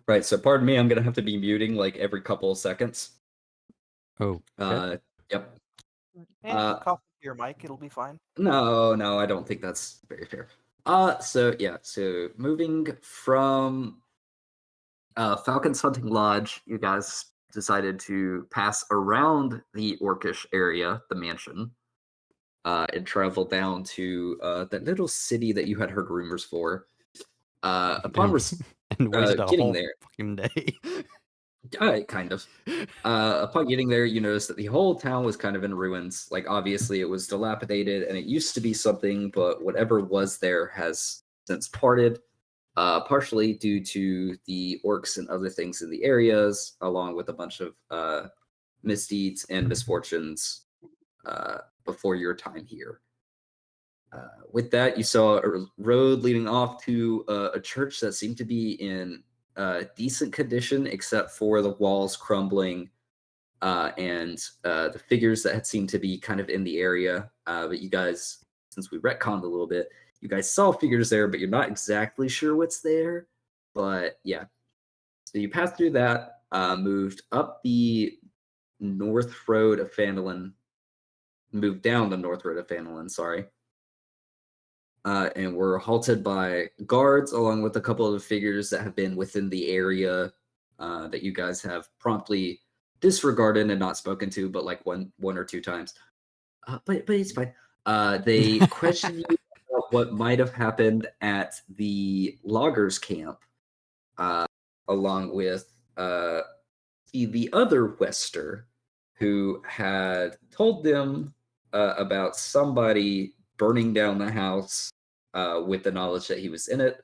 Right, so pardon me, I'm gonna have to be muting like every couple of seconds. Oh, okay. Yep. And Uh, keep coughing to your mic, it'll be fine. no, I don't think that's very fair. So moving from Falcon's Hunting Lodge, you guys decided to pass around the orcish area, the mansion, and travel down to that little city that you had heard rumors for. Upon And wasted a getting whole there, fucking day. kind of. Upon getting there, you noticed that the whole town was kind of in ruins. Like, obviously, it was dilapidated, and it used to be something, but whatever was there has since parted. Partially due to the orcs and other things in the areas, along with a bunch of misdeeds and misfortunes before your time here. With that, you saw a road leading off to a church that seemed to be in decent condition, except for the walls crumbling and the figures that had seemed to be kind of in the area. But you guys, since we retconned a little bit, you guys saw figures there, but you're not exactly sure what's there. But yeah, so you passed through that, moved up the north road of Phandalin, moved down the north road of Phandalin, sorry. And were halted by guards along with a couple of figures that have been within the area that you guys have promptly disregarded and not spoken to, but like one or two times. But it's fine. They question you about what might have happened at the loggers camp, along with the other Wester, who had told them about somebody burning down the house with the knowledge that he was in it.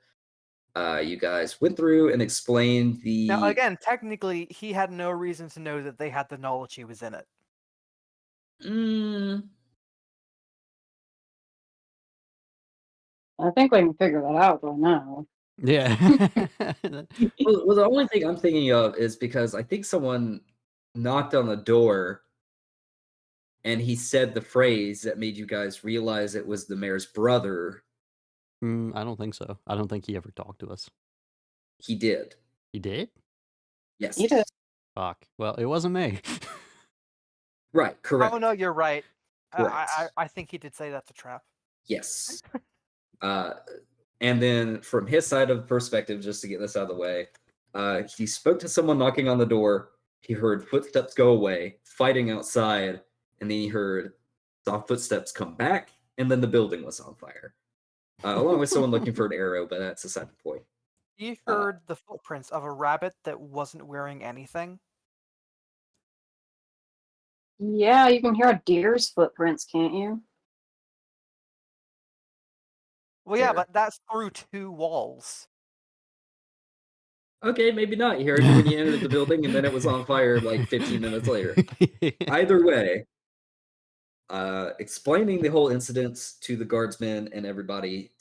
You guys went through and explained Now, the. again, technically, he had no reason to know that they had the knowledge he was in it. Mm, I think we can figure that out by now. Yeah. well, the only thing I'm thinking of is because I think someone knocked on the door and he said the phrase that made you guys realize it was the mayor's brother. I don't think so. I don't think he ever talked to us. He did. He did? Yes. He did. Fuck. Well, it wasn't me. Right, correct. Oh no, you're right. Correct. I think he did say that's a trap. Yes. And then from his side of the perspective, just to get this out of the way, he spoke to someone knocking on the door. He heard footsteps go away, fighting outside, and then he heard soft footsteps come back, and then the building was on fire. Along with someone looking for an arrow, but that's aside the point. He heard the footprints of a rabbit that wasn't wearing anything. Yeah, you can hear a deer's footprints, can't you? Well, yeah, Fair. but that's through 2 walls. Okay, maybe not. You heard it when you entered the building, and then it was on fire like 15 minutes later. Either way, explaining the whole incident to the guardsmen and everybody,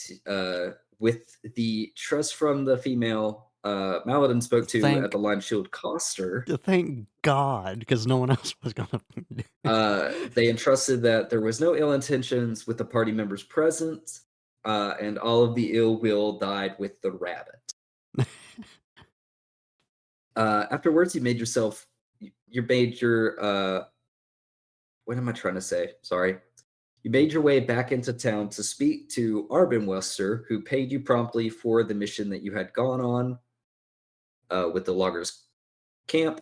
with the trust from the female Maladin spoke to at the Lime Shield Coster. Thank God, because no one else was gonna do it. They entrusted that there was no ill intentions with the party members present, and all of the ill will died with the rabbit. Afterwards, you made your what am I trying to say? Sorry. You made your way back into town to speak to Arbin Wester, who paid you promptly for the mission that you had gone on with the loggers camp.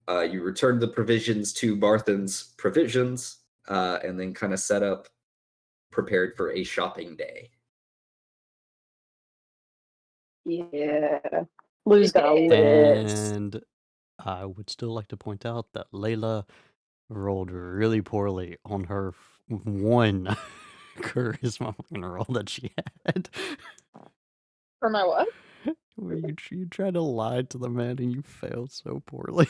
You returned the provisions to Barthen's provisions, and then kind of set up, prepared for a shopping day. Yeah. Lou's got a list. And I would still like to point out that Layla rolled really poorly on her one charisma fucking roll that she had. For my what? Where you tried to lie to the man and you failed so poorly.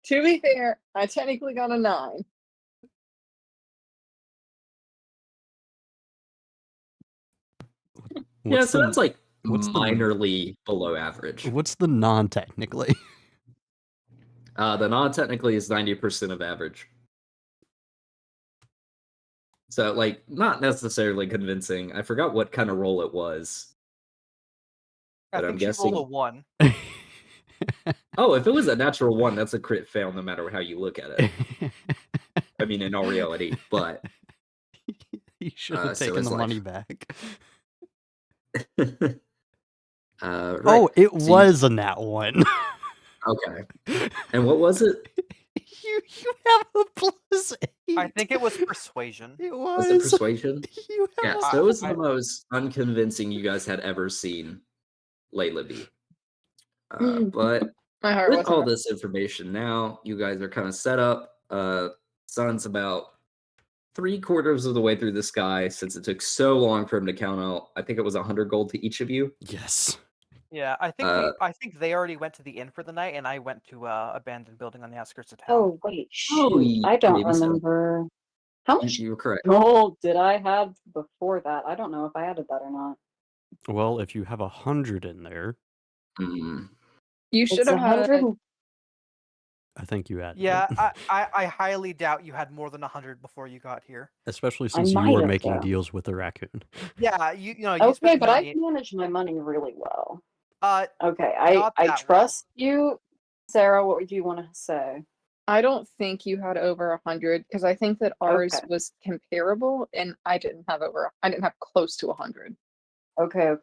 To be fair, I technically got a 9. Yeah, so that's like what's minorly below average. What's the non-technically? The non-technically is 90% of average. So, like, not necessarily convincing. I forgot what kind of roll it was. But I'm think she rolled a guessing. 1. Oh, if it was a natural 1, that's a crit fail no matter how you look at it. I mean, in all reality, but You should have so taken is the money life. back. Right. Oh, it So you- was a nat 1. okay. And what was it? You have a plus 8. I think it was persuasion. It Was it persuasion? You have Yeah, a so it was I- the most unconvincing you guys had ever seen Layla be. But My heart with wasn't. all this information now, you guys are kind of set up. Sun's about 3/4 of the way through the sky since it took so long for him to count out. I think it was 100 gold to each of you. Yes. Yeah, I think Uh, I think they already went to the inn for the night, and I went to abandoned building on the outskirts of town. Oh wait, shoot! ye- I don't maybe so. remember. How much You were correct. gold did I have before that? I don't know if I added that or not. Well, if you have 100 in there, Mm, You It's should have had. 100. I think you added Yeah, it. I highly doubt you had more than 100 before you got here. Especially I since you might were have, making though. deals with the raccoon. Yeah, you know you Okay, spent but I money. managed my money really well. Not Okay, I that well. trust you, Sarah. What would you want to say? I don't think you had over 100 because I think that ours Okay. was comparable, and I didn't have close to 100. Okay.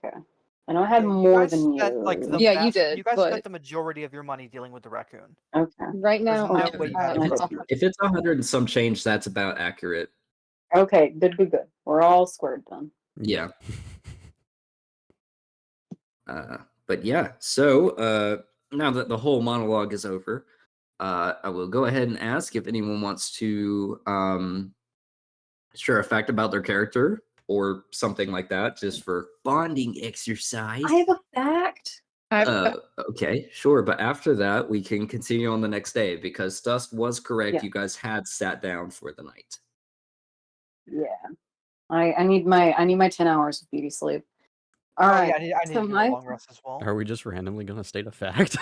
I know I had Yeah, you more guys than spent, you. like, the Yeah, you vast- did, You guys but- spent the majority of your money dealing with the raccoon. Okay. Right now, no I'm way you at had if, it's, 100. if it's 100 and some change, that's about accurate. Okay. Good. We're all squared then. Yeah. But yeah, so now that the whole monologue is over, I will go ahead and ask if anyone wants to share a fact about their character or something like that, just for bonding exercise. I have a fact. Okay, sure, but after that we can continue on the next day because Dust was correct. Yeah. You guys had sat down for the night. Yeah. I need my 10 hours of beauty sleep. All Oh right. yeah, I need so to do my- a long rest as well. Are we just randomly going to state a fact?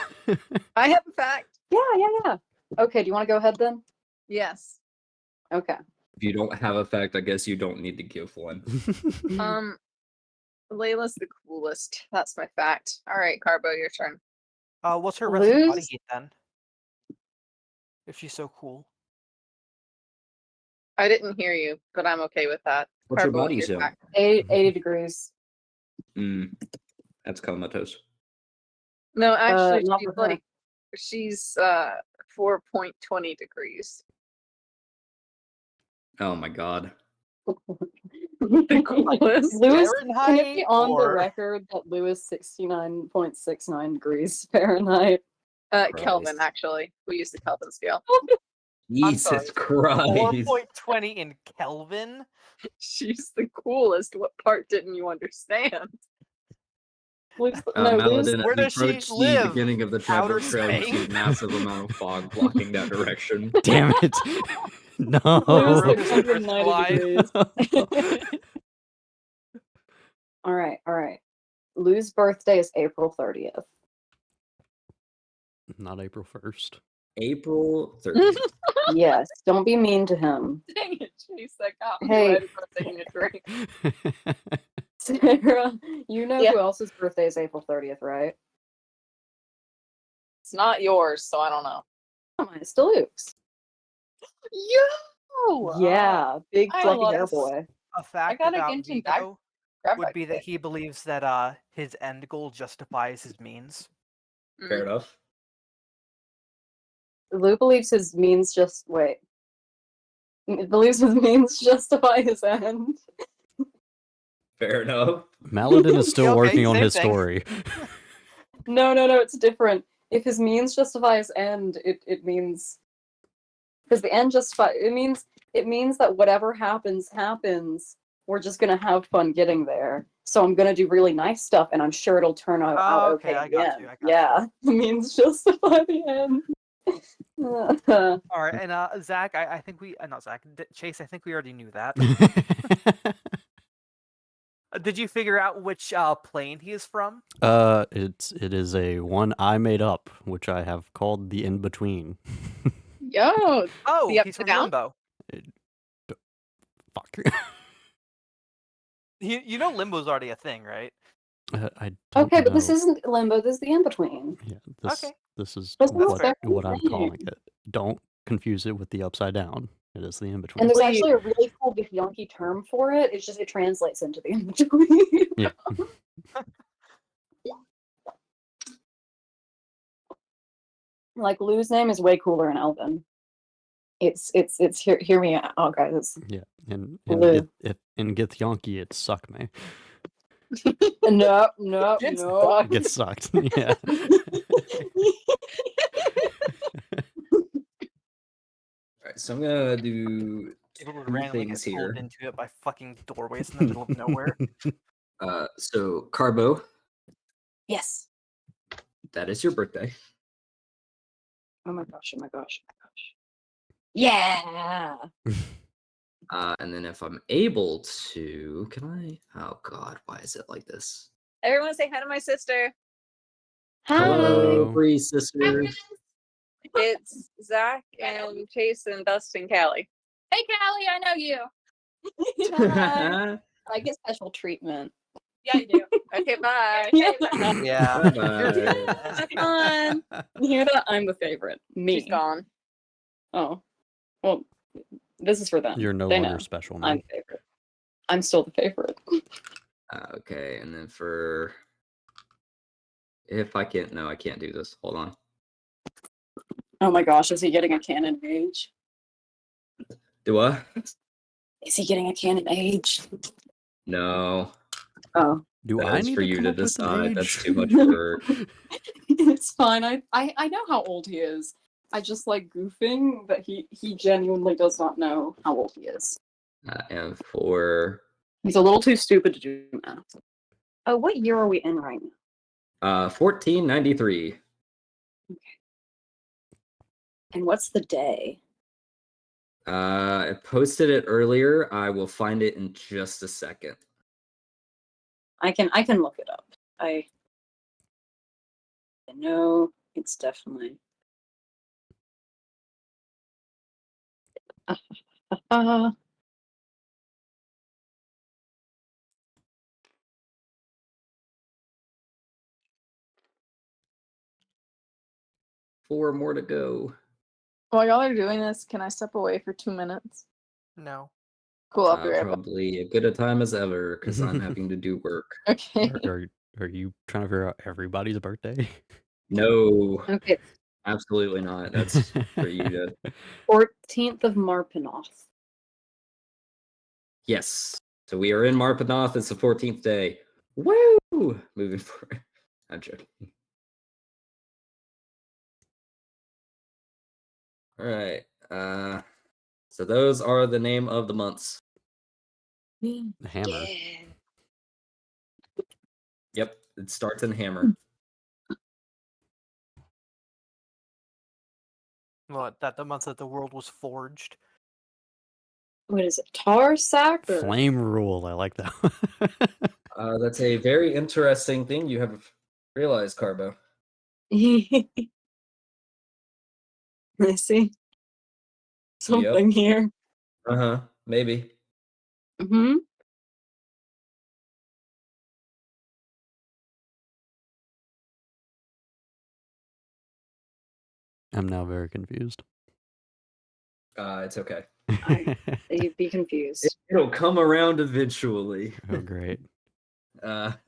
I have a fact. Yeah. Okay. Do you want to go ahead then? Yes. Okay. If you don't have a fact, I guess you don't need to give one. Layla's the coolest. That's my fact. All right, Carbo, your turn. What's her resting body Lose? heat then? If she's so cool. I didn't hear you, but I'm okay with that. What's your Carbo, body your zone? fact. 80 degrees. That's comatose. No, actually, not she's for her. like, she's 4.20 degrees. Oh my god. Lewis, can it Fahrenheit be on the or- record that Lewis 69.69 degrees Fahrenheit? Kelvin, Christ. actually. We use the Kelvin scale. Jesus sorry. Christ. 4.20 in Kelvin? She's the coolest. What part didn't you understand? Lewis, no, Lewis, Maladin, Where as we does she approach the live? beginning of the Outer travel trail, you see a space? massive amount of fog blocking that direction. Damn it. No. Lewis Room is 690 degrees. All right. Lou's birthday is April 30th. Not April 1st. April 30th. Yes, don't be mean to him. Dang it, Chase, that got me Hey. right as I was taking a drink. Sarah, you know Yeah. who else's birthday is April 30th, right? It's not yours, so I don't know. Come on, it's Luke's. Yo! Yeah, big I fluffy love hair this. boy. A fact got a about Genshin back- Vito Grab would my be that kid. he believes that his end goal justifies his means. Fair enough. Lou believes his means just wait. Believes his means justify his end. Fair enough. Maladin is still Okay, working on same his thing. story. No, it's different. If his means justify his end, it means because the end justify it means that whatever happens. We're just gonna have fun getting there. So I'm gonna do really nice stuff, and I'm sure it'll turn out Okay, okay. I at the got end. you, I got Yeah, the means justify the end. All right, and Zach, I think we not Zach, Chase. I think we already knew that. Did you figure out which plane he is from? It is a one I made up, which I have called the in between. Yo! Oh, The he's from upside down? Limbo. Fuck. You know Limbo's already a thing, right? I don't Okay, but this know. isn't limbo. This is the in between. Yeah, Okay. this is That's That's not fair. what I'm calling thing. it. Don't confuse it with the upside down. It is the in And between. there's Wait. actually a really cool Githyanki term for it. It's just it translates into the in between. Yeah. Like Lou's name is way cooler in Elven. It's hear me out, oh, guys. It's Yeah, and Lou. in Githyanki it's suck me. No. It gets sucked. Yeah. Alright, so I'm gonna do People would two randomly things get pulled here. into it by fucking doorways in the middle of nowhere. So Carbo, Yes. that is your birthday. Oh my gosh. Yeah. And then if I'm able to, can I? Oh God, why is it like this? Everyone say hi to my sister. Hello, Hi. Bree sister. It's Zach and Chase and Dustin Callie. Hey Callie, I know you. Hi. I get special treatment. Yeah, you do. Okay, bye. Yeah. Yeah. Bye-bye. Have fun. You hear that? I'm the favorite. Me. She's gone. Oh. Well, this is for them. You're no They longer know. special I'm now. the favorite. I'm still the favorite. Okay, and then for if I can't, no, I can't do this. Hold on. Oh my gosh, is he getting a canon age? Do I? Is he getting a canon age? No, Oh. Do that I is need for to you come to up with an decide. age? That's too much work. It's fine. I know how old he is. I just like goofing, but he genuinely does not know how old he is. And for He's a little too stupid to do math. Oh, what year are we in right now? 1493. And what's the day? I posted it earlier. I will find it in just a second. I can look it up. I know it's definitely. Four more to go. While y'all are doing this, can I step away for 2 minutes? No. Cool, I'll be right back. Probably as good a time as ever because I'm having to do work. Okay. Are you trying to figure out everybody's birthday? No, Okay, absolutely not. That's for you to. 14th of Marpenoth. Yes. So we are in Marpanoth. It's the 14th day. Woo! Moving forward. I'm joking. All right. So those are the name of the months. Hammer. Yep. It starts in Hammer. What? That the month that the world was forged. What is it? Tarsac? Or... Flame rule. I like that. That's a very interesting thing you have realized, Carbo. I see something here. Maybe. Mm-hmm. I'm now very confused. It's okay. You'd be confused. It'll come around eventually. Oh, great. But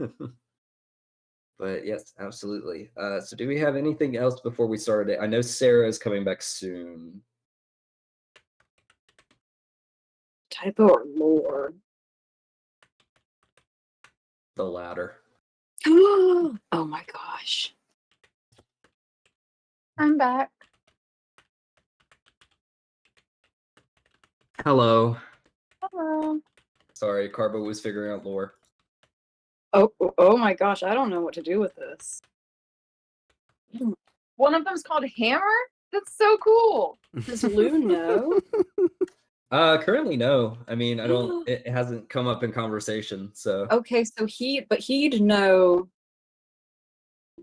yes, absolutely. So do we have anything else before we start it? I know Sarah is coming back soon. Typo or lore? The latter. Oh my gosh. I'm back. Hello. Hello. Sorry, Carbo was figuring out lore. Oh my gosh, I don't know what to do with this. One of them's called Hammer? That's so cool. Does Lou know? Currently no. I mean, I don't it hasn't come up in conversation, so Okay, so he'd know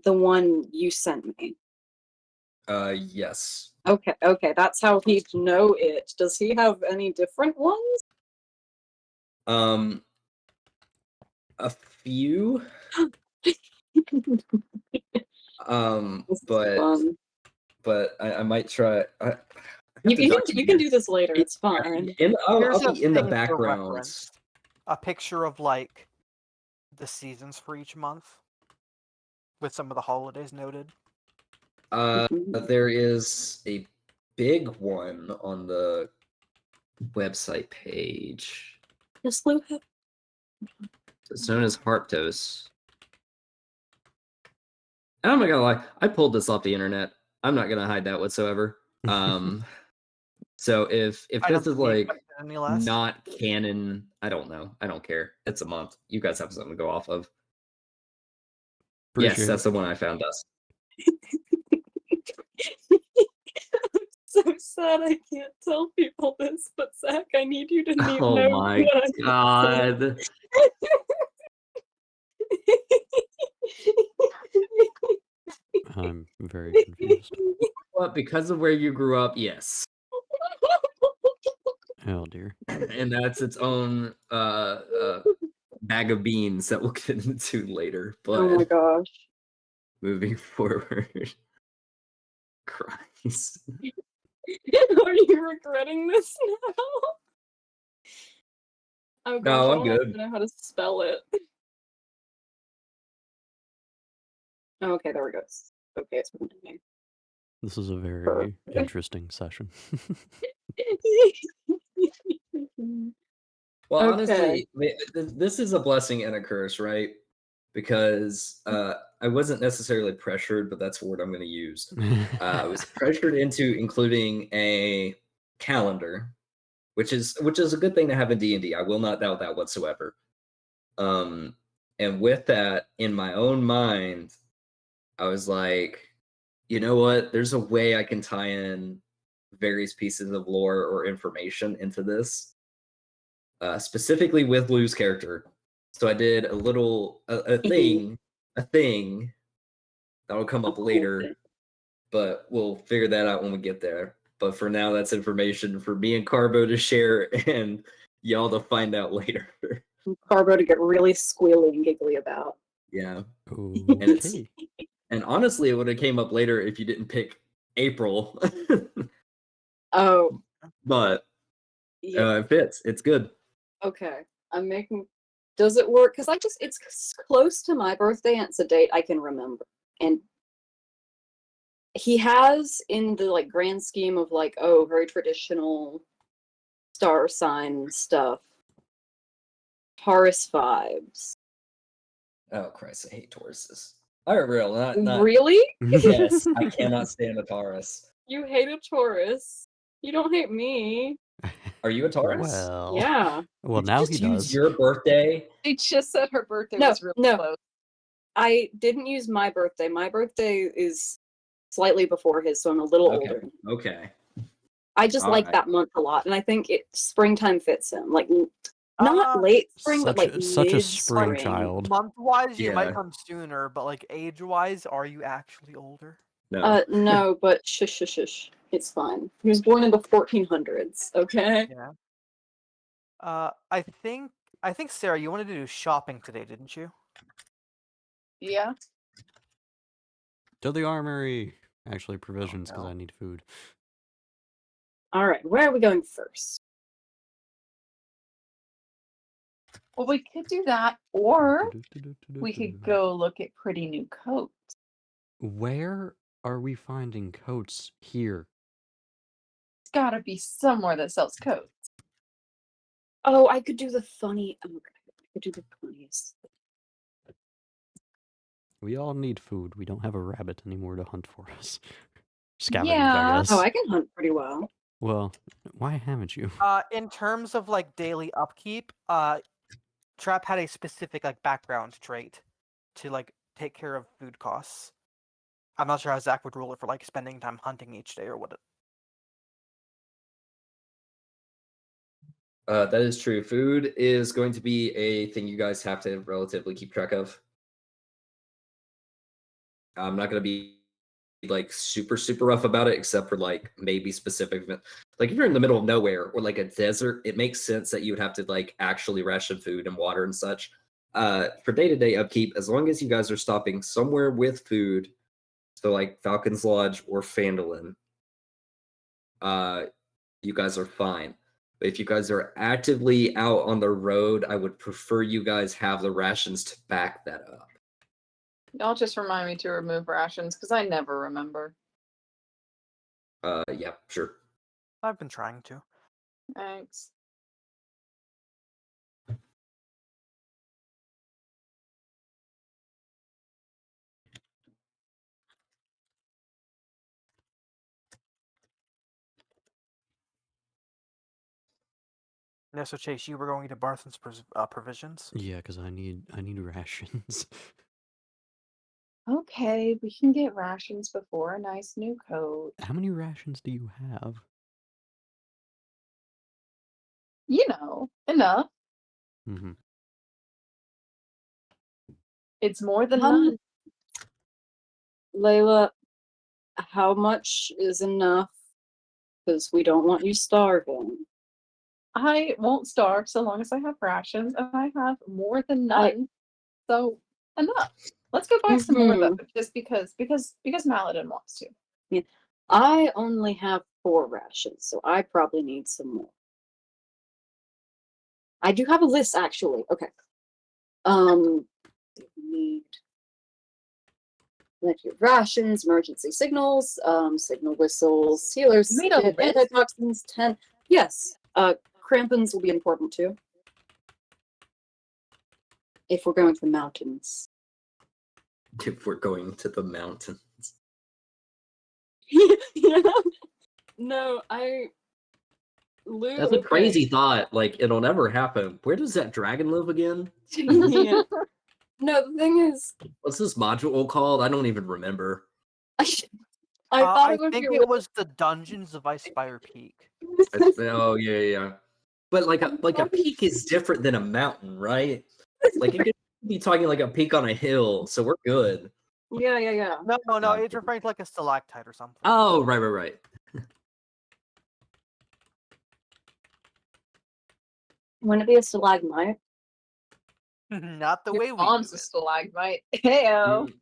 the one you sent me. yes. Okay, that's how he'd know it. Does he have any different ones? A few. This is but fun. I might try. I have You, to you can document do this later. It's fine. I'll Here's a be in the thing for background. reference. A picture of like the seasons for each month with some of the holidays noted. There is a big one on the website page. Just Lou. It's known as Harptos. And I'm not gonna lie, I pulled this off the internet. I'm not gonna hide that whatsoever. So if I this don't is think we like expected any less. not canon, I don't know. I don't care. It's a month. You guys have something to go off of. Yes, Appreciate that's it. the one I found us. So sad I can't tell people this, but Zach, I need you to Oh know my what I'm god. I'm very confused. Well, because of where you grew up, yes. Oh dear. And that's its own bag of beans that we'll get into later. Oh my But gosh. moving forward. Christ. Are you regretting this now? Oh gosh, No, I I'm don't good. even know how to spell it. Oh, okay, there we go. Okay, it's moving. This is a very interesting session. Well, Okay. honestly, this is a blessing and a curse, right? Because I wasn't necessarily pressured, but that's the word I'm going to use. I was pressured into including a calendar, which is a good thing to have in D&D. I will not doubt that whatsoever. And with that in my own mind, I was like, you know what? There's a way I can tie in various pieces of lore or information into this, specifically with Lou's character. So I did a little a thing that'll come up later, but we'll figure that out when we get there. But for now, that's information for me and Carbo to share and y'all to find out later. Carbo to get really squealy and giggly about. Yeah. Okay. And honestly, it would have came up later if you didn't pick April. Oh, But yeah. it fits. It's good. Okay. I'm making. Does it work? Because it's close to my birthday and it's a date I can remember. And he has, in the like grand scheme of like, oh, very traditional star sign stuff, Taurus vibes. Oh Christ, I hate Tauruses. I real not Really? yes, I cannot stand a Taurus. You hate a Taurus. You don't hate me. Are you a Taurus? Well. Yeah. Well, Did you now just he use does. your birthday? She just said her birthday No, was really no. close. I didn't use my birthday. My birthday is slightly before his, so I'm a little older. Okay. I just like Alright. that month a lot, and I think springtime fits him. Like not late spring, but like such a mid spring child. Month-wise, you might Yeah. come sooner, but like age-wise, are you actually older? No. No, but shush. It's fine. He was born in the 1400s. Okay. Yeah. I think Sarah, you wanted to do shopping today, didn't you? Yeah. To the armory. Actually, provisions, because no. I need food. All right. Where are we going first? Well, we could do that, or we could go look at pretty new coats. Where are we finding coats here? It's gotta be somewhere that sells coats. Oh, I could do the funny. Oh, okay. I could do the funniest. We all need food. We don't have a rabbit anymore to hunt for us. Scavenge, Yeah. I guess. Oh, I can hunt pretty well. Well, why haven't you? In terms of like daily upkeep, Trap had a specific like background trait to like take care of food costs. I'm not sure how Zach would rule it for like spending time hunting each day or what. That is true. Food is going to be a thing you guys have to relatively keep track of. I'm not going to be like super rough about it, except for like maybe specific. Like if you're in the middle of nowhere or like a desert, it makes sense that you would have to like actually ration food and water and such. For day-to-day upkeep, as long as you guys are stopping somewhere with food, so like Falcon's Lodge or Phandalin, you guys are fine. But if you guys are actively out on the road, I would prefer you guys have the rations to back that up. Y'all just remind me to remove rations because I never remember. Yeah, sure. I've been trying to. Thanks. Yeah, so Chase, you were going to Barthen's provisions? Yeah, because I need rations. Okay, we can get rations before a nice new coat. How many rations do you have? You know, enough. Mm-hmm. It's more than none. Layla, how much is enough? Because we don't want you starving. I won't starve so long as I have rations, and I have more than none. So enough. Let's go buy some more though, just because Maladin wants to. Yeah. I only have 4 rations, so I probably need some more. I do have a list actually. Okay. Need like your rations, emergency signals, signal whistles, sealers, You made a list? antitoxins, 10. Yes. Crampons will be important too. If we're going to the mountains. If we're going to the mountains. No, Lou, That's a crazy thought. Like, it'll never happen. Where does that dragon live again? Yeah. No, the thing is, What's this module called? I don't even remember. I thought I it would think be it was the Dungeons of Icepeak. Oh yeah. But like a peak is different than a mountain, right? Like it could be talking like a peak on a hill, so we're good. Yeah. No, it's referring to like a stalactite or something. Oh, right. Wouldn't it be a stalagmite? Not the Your way we mom's do a it. stalagmite. Heyo. Mm,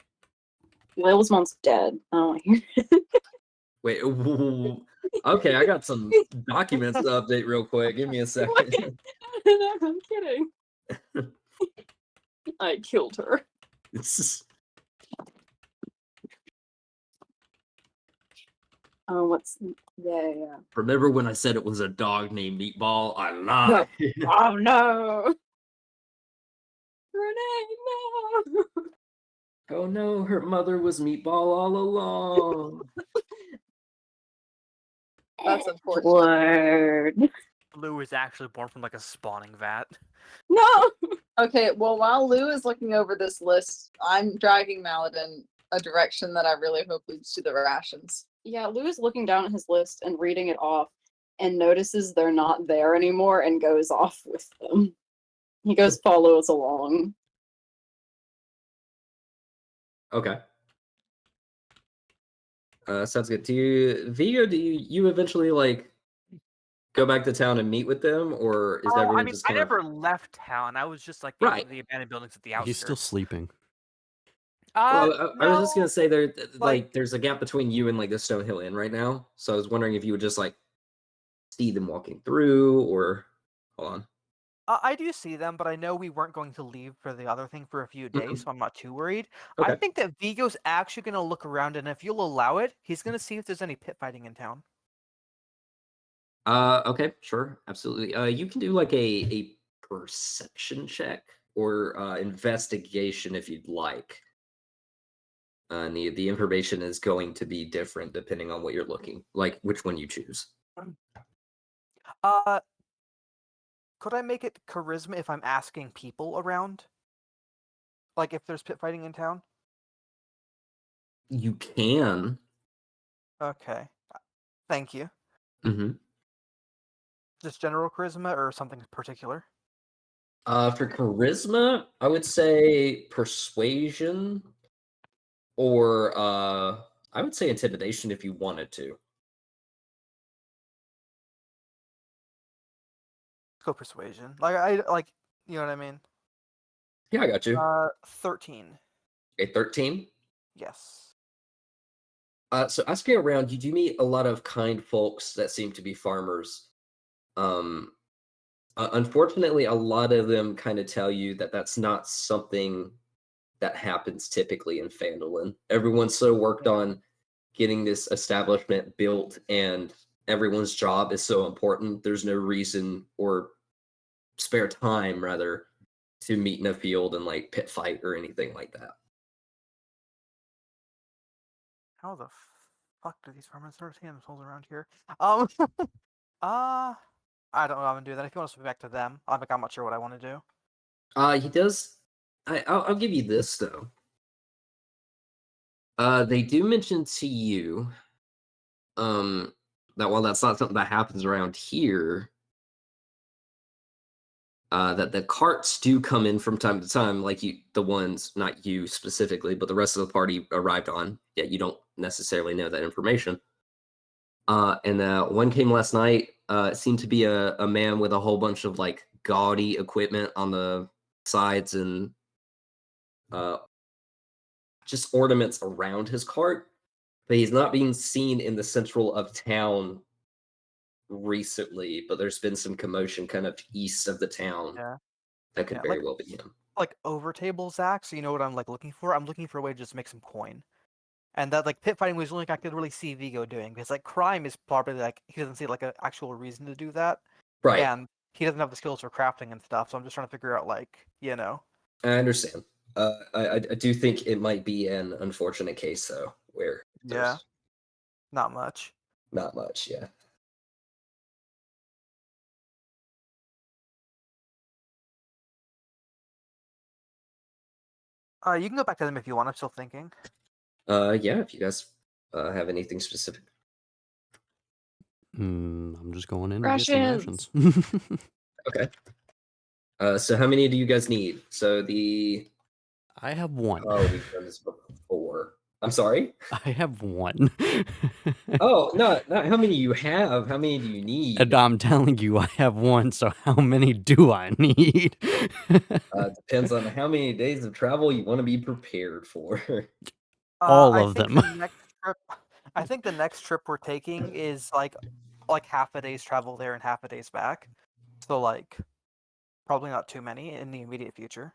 Layla's mom's dead. I don't want to hear it. Wait. Okay, I got some documents to update real quick. Give me a second. No, I'm kidding. I killed her. Oh, yeah. Remember when I said it was a dog named Meatball? I lied. Oh no! Renee, no! Oh no, her mother was Meatball all along. That's unfortunate. Word. Blue is actually born from like a spawning vat. No! Okay, well, while Lou is looking over this list, I'm dragging Maladin a direction that I really hope leads to the rations. Yeah, Lou is looking down at his list and reading it off and notices they're not there anymore and goes off with them. He follows along. Okay. Sounds good. Do you, Vigo? Do you eventually like go back to town and meet with them, or is everyone just I kind of never left town. I was just like in right? the abandoned buildings at the outskirts. He's still sleeping. Well, I was just No, gonna say there, like- there's a gap between you and like the Stone Hill Inn right now. So I was wondering if you would just like see them walking through, or hold on. I do see them, but I know we weren't going to leave for the other thing for a few days, so I'm not too worried. I Okay. think that Vigo's actually going to look around, and if you'll allow it, he's going to see if there's any pit fighting in town. Okay, sure, absolutely. You can do like a perception check or investigation if you'd like. And the information is going to be different depending on what you're looking, like which one you choose. Could I make it charisma if I'm asking people around? Like if there's pit fighting in town? You can. Okay. Thank you. Mm-hmm. Just general charisma or something particular? For charisma, I would say persuasion, or I would say intimidation if you wanted to. Let's go persuasion. Like I like, you know what I mean? Yeah, I got you. 13. A 13. Yes. So asking around, you do meet a lot of kind folks that seem to be farmers. Um, Unfortunately, a lot of them kind of tell you that that's not something that happens typically in Phandalin. Everyone's so worked Yeah. on getting this establishment built, and everyone's job is so important. There's no reason or spare time, rather, to meet in a field and like pit fight or anything like that. How the fuck do these farmers start seeing themselves around here? Uh, I don't know how I'm gonna do that. If you want to swing back to them, I'm not sure what I want to do. He does. I'll give you this though. They do mention to you, that while that's not something that happens around here, that the carts do come in from time to time, like the ones, not you specifically, but the rest of the party arrived on. Yet you don't necessarily know that information. And one came last night. It seemed to be a man with a whole bunch of like gaudy equipment on the sides and uh, just ornaments around his cart. But he's not being seen in the central of town recently. But there's been some commotion kind of east of the town. Yeah. That could Yeah, very like well be him. like over table Zach. So you know what I'm like looking for? I'm looking for a way to just make some coin. And that like pit fighting was the only thing I could really see Vigo doing because like crime is probably like he doesn't see like an actual reason to do that, Right. and he doesn't have the skills for crafting and stuff. So I'm just trying to figure out like I understand. I do think it might be an unfortunate case though, where yeah, there's not much. not much. Yeah. You can go back to them if you want. I'm still thinking. Yeah. If you guys have anything specific. I'm just going in to get some Rations. rations. Okay. So how many do you guys need? So I have one. oh, we've done this before. I'm sorry. I have one. Oh, not how many you have. How many do you need? And I'm telling you, I have one. So how many do I need? Depends on how many days of travel you want to be prepared for. All I of think them. the next trip, I think the next trip we're taking is like half a day's travel there and half a day's back. So like probably not too many in the immediate future.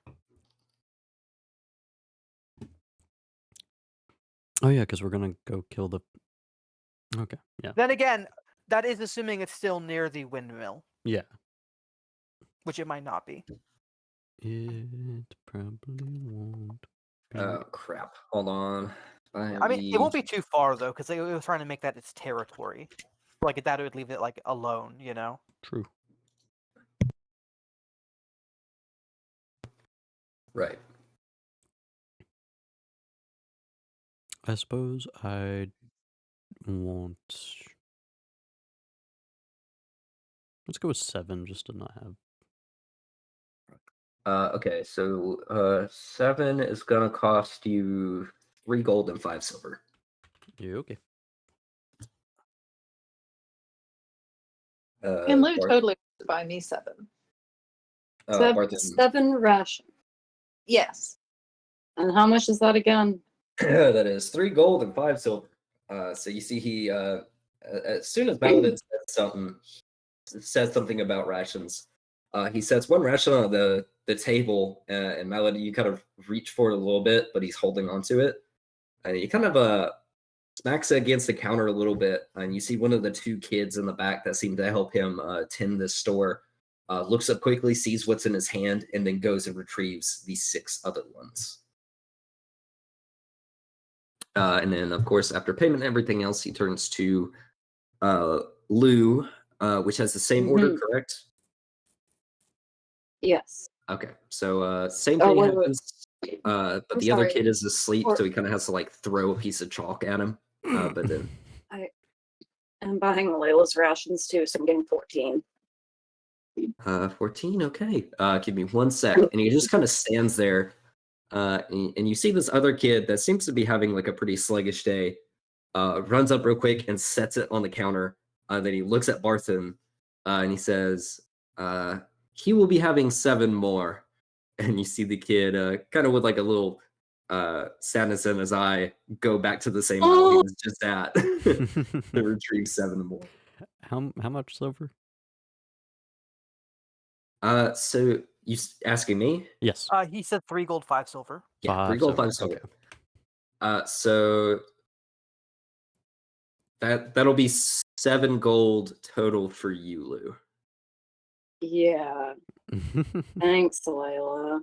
Oh yeah, because we're gonna go kill the. Okay. Yeah. Then again, that is assuming it's still near the windmill, Yeah. which it might not be. It probably won't. Oh crap! Hold on. I mean, it won't be too far though, because they were trying to make that its territory. Like that, it would leave it like alone, you know. True. Right. I suppose I want. Let's go with 7, just to not have. Okay, so 7 is gonna cost you 3 gold and 5 silver. Yeah. Okay. And Lou Barth- totally wants to buy me 7. Barthen, 7 ration. Yes. And how much is that again? that is 3 gold and 5 silver. So you see, he as soon as Maladin says something about rations, he sets one ration on the table, and Maladin, you kind of reach for it a little bit, but he's holding onto it, and he kind of smacks it against the counter a little bit, and you see one of the 2 kids in the back that seem to help him tend this store. Looks up quickly, sees what's in his hand, and then goes and retrieves the 6 other ones. And then, of course, after payment and everything else, he turns to Lou, which has the same order, correct? Yes. Okay, so same Oh, thing wait, wait. happens, but I'm the other sorry. kid is asleep, Or- so he kind of has to like throw a piece of chalk at him. But then I'm buying Layla's rations too, so I'm getting 14. 14, okay. Give me 1 sec. And he just kind of stands there. And you see this other kid that seems to be having like a pretty sluggish day. Runs up real quick and sets it on the counter. Then he looks at Barthen and he says, he will be having 7 more. and you see the kid kind of with like a little sadness in his eye go back to the same aisle he Oh, was just at to retrieve 7 more. How much silver? So you asking me? Yes. He said 3 gold, 5 silver. Yeah, 3 5 gold, silver. 5 silver. Okay. So that'll be 7 gold total for you, Lou. yeah. Thanks, Layla.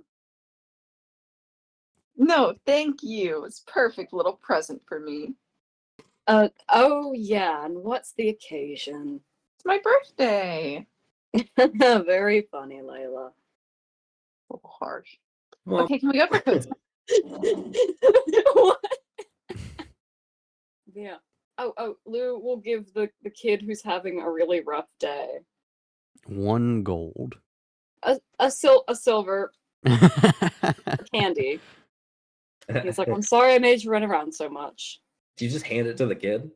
No, thank you. It's a perfect little present for me. Oh yeah, and what's the occasion? It's my birthday. Very funny, Layla. A little harsh. Well, Okay, can we go for food? What? Yeah. Oh, Lou will give the kid who's having a really rough day 1 gold. a silver candy. He's like, I'm sorry I made you run around so much. do you just hand it to the kid?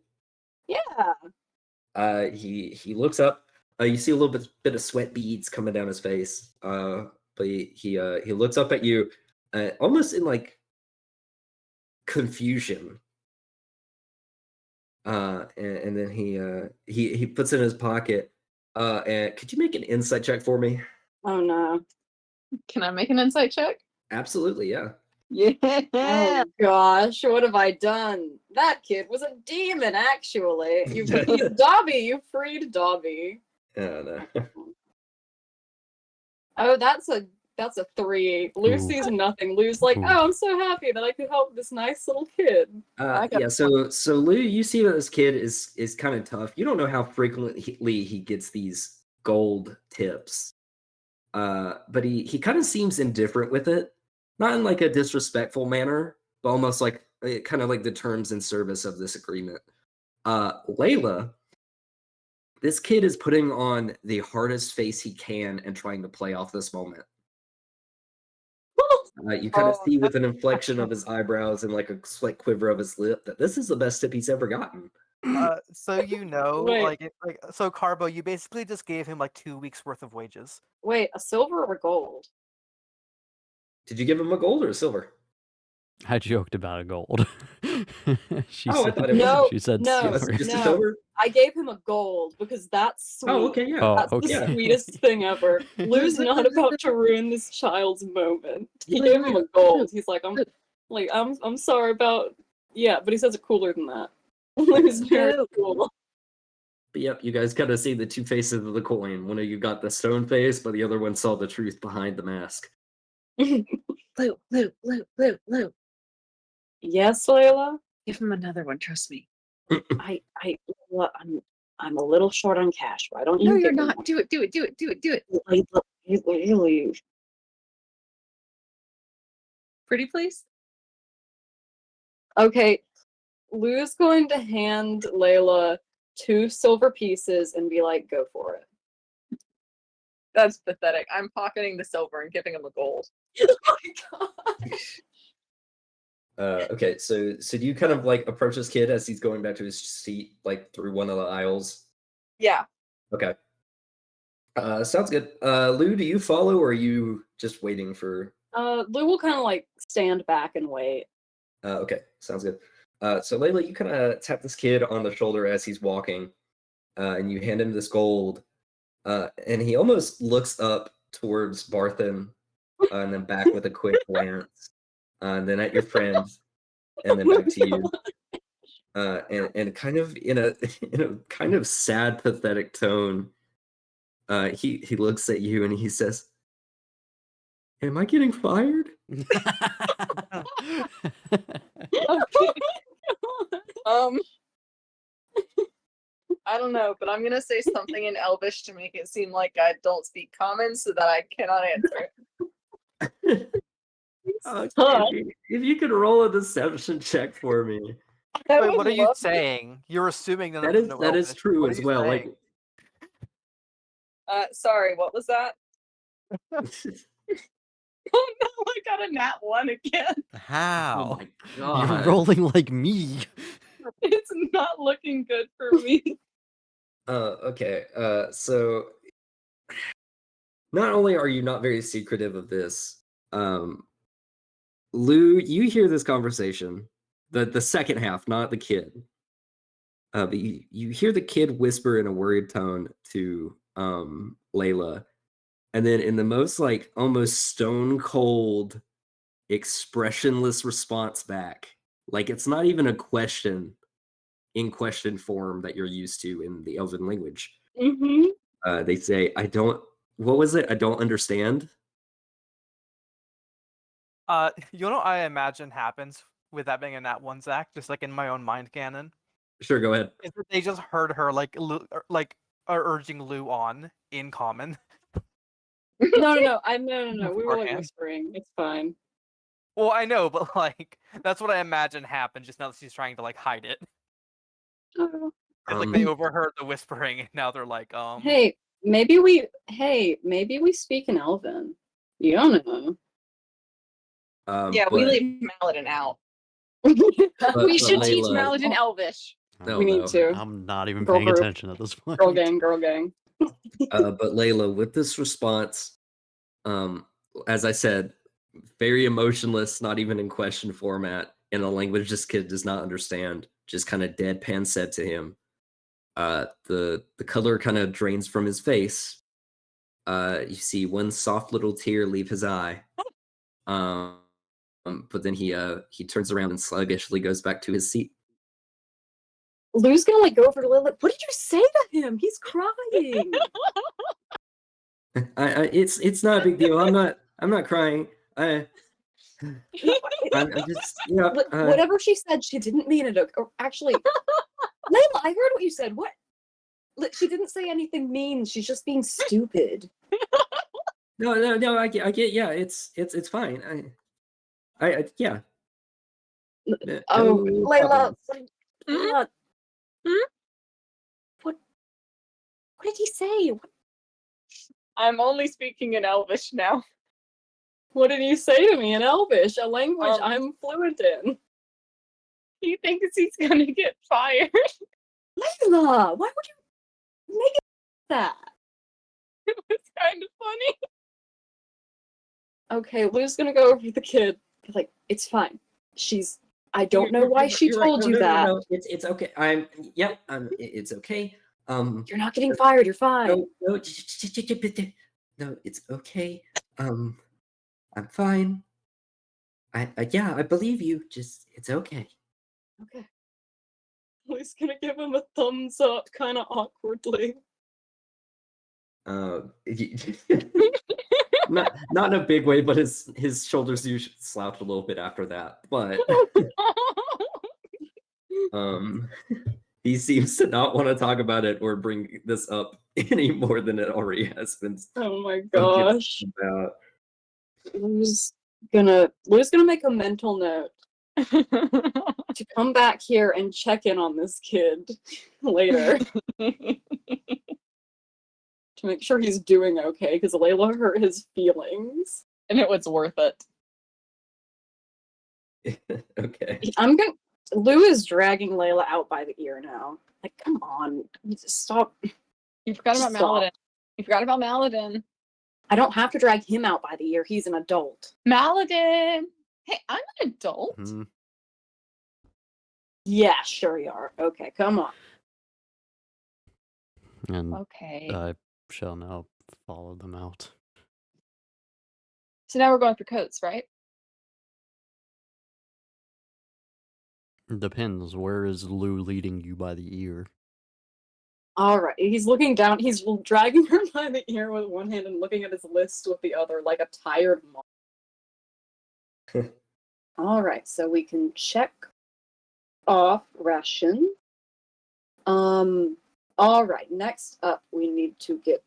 Yeah. He looks up. You see a little bit of sweat beads coming down his face. But he looks up at you, almost in like confusion. And then he puts it in his pocket. And could you make an insight check for me? Oh no. Can I make an insight check? Absolutely, yeah. Yeah. Oh gosh, what have I done? That kid was a demon, actually. He's Dobby. You freed Dobby. No. Oh, that's a 3. Lou sees nothing. Lou's like, Ooh. oh, I'm so happy that I could help this nice little kid. Yeah. So Lou, you see that this kid is kind of tough. You don't know how frequently he gets these gold tips. But he kind of seems indifferent with it, not in like a disrespectful manner, but almost like kind of like the terms and service of this agreement. Layla, this kid is putting on the hardest face he can and trying to play off this moment. You kind of Oh, see with an inflection of his eyebrows and like a slight quiver of his lip that this is the best tip he's ever gotten. So you know, Wait. so Carbo, you basically just gave him like 2 weeks worth of wages. Wait, a silver or gold? Did you give him a gold or a silver? I joked about a gold. She Oh, I said, thought it was. No, she said no, Was silver. it just a no. silver? I gave him a gold because that's sweet. Oh, okay, yeah. Oh, That's okay. the sweetest thing ever. Lou's not about to ruin this child's moment. He gave him a gold. He's like, I'm sorry about but he says it cooler than that. Lou's very cool. But yep, you guys kind of see the two faces of the coin. One of you got the stone face, but the other one saw the truth behind the mask. Lou. Yes, Layla? Give him another one, trust me. Well, I'm a little short on cash. Why don't you No, you're give him not. one? Do it. Layla, really? Pretty please? Okay, Lou's going to hand Layla 2 silver pieces and be like, go for it. That's pathetic. I'm pocketing the silver and giving him a gold. Oh my god. Okay, so do you kind of like approach this kid as he's going back to his seat, like through one of the aisles? Yeah. Okay. Sounds good. Lou, do you follow or are you just waiting for Lou will kind of like stand back and wait. okay, sounds good. So Layla, you kind of tap this kid on the shoulder as he's walking, and you hand him this gold, and he almost looks up towards Barthen, and then back with a quick glance, and then at your friend, and then back to you, and kind of in a in a kind of sad, pathetic tone, he looks at you and he says, "Am I getting fired?" Okay. I don't know, but I'm gonna say something in Elvish to make it seem like I don't speak common so that I cannot answer. If you could roll a deception check for me. Wait, what are you saying? You're assuming that That is true What are as you well. saying? Sorry, what was that? Oh no, I got a nat 1 again. Oh How? my You're god. rolling like me. It's not looking good for me. Okay. So not only are you not very secretive of this, Lou, you hear this conversation, the second half, not the kid. But you hear the kid whisper in a worried tone to Layla, and then in the most like almost stone cold, expressionless response back, like it's not even a question in question form that you're used to in the Elven language. Mm-hmm. They say, "I don't." What was it? I don't understand. You know what I imagine happens with that being a Nat 1 Zach, just like in my own mind canon, Sure, go ahead. is that they just heard her like urging Lou on in common No. We were like beforehand. whispering. It's fine. Well, I know, but like that's what I imagine happened. Just now that she's trying to like hide it. Oh. It's like they overheard the whispering, and now they're like, Hey, maybe we speak in Elven. You don't know. Yeah, we but, leave Maladin out. but, We should teach Layla, Maladin Elvish. No, we need no. to. I'm not even Girl paying group. attention at this point. Girl gang. But Layla, with this response, as I said, very emotionless, not even in question format, in a language this kid does not understand, just kind of deadpan said to him. The color kind of drains from his face. You see one soft little tear leave his eye. But then he turns around and sluggishly goes back to his seat. Lou's gonna like go over to Lilith. What did you say to him? He's crying. It's not a big deal. I'm not crying. I'm just Whatever she said, she didn't mean it. Or actually, Layla, I heard what you said. What? She didn't say anything mean. She's just being stupid. No. I get. Yeah, it's fine. Yeah. Oh, No Layla. problems. Layla. What did he say? I'm only speaking in Elvish now. What did he say to me in Elvish, a language I'm fluent in? He thinks he's gonna get fired. Layla, why would you make it that? It was kind of funny. Okay, Lou's gonna go over to the kid. Be like, it's fine. I don't know why she You're right. told you that. No. It's okay. It's okay. You're not getting fired. You're fine. No, it's okay. I'm fine. I believe you. Just it's okay. Okay. Lou's gonna give him a thumbs up, kind of awkwardly. Not in a big way, but his shoulders usually slouch a little bit after that. But he seems to not want to talk about it or bring this up any more than it already has been. Oh my spoken gosh. about. Lou's gonna make a mental note to come back here and check in on this kid later to make sure he's doing okay, because Layla hurt his feelings. And it was worth it. Okay. Lou is dragging Layla out by the ear now. Like, come on, just stop. You forgot Just about stop. Maladin. You forgot about Maladin. I don't have to drag him out by the ear. He's an adult. Maladin! Hey, I'm an adult. Yeah, sure you are. Okay, come on. And Okay. I shall now follow them out. So now we're going for coats, right? Depends. Where is Lou leading you by the ear? All right, he's looking down. He's dragging her by the ear with one hand and looking at his list with the other, like a tired mom. All right, so we can check off ration. All right, next up, we need to get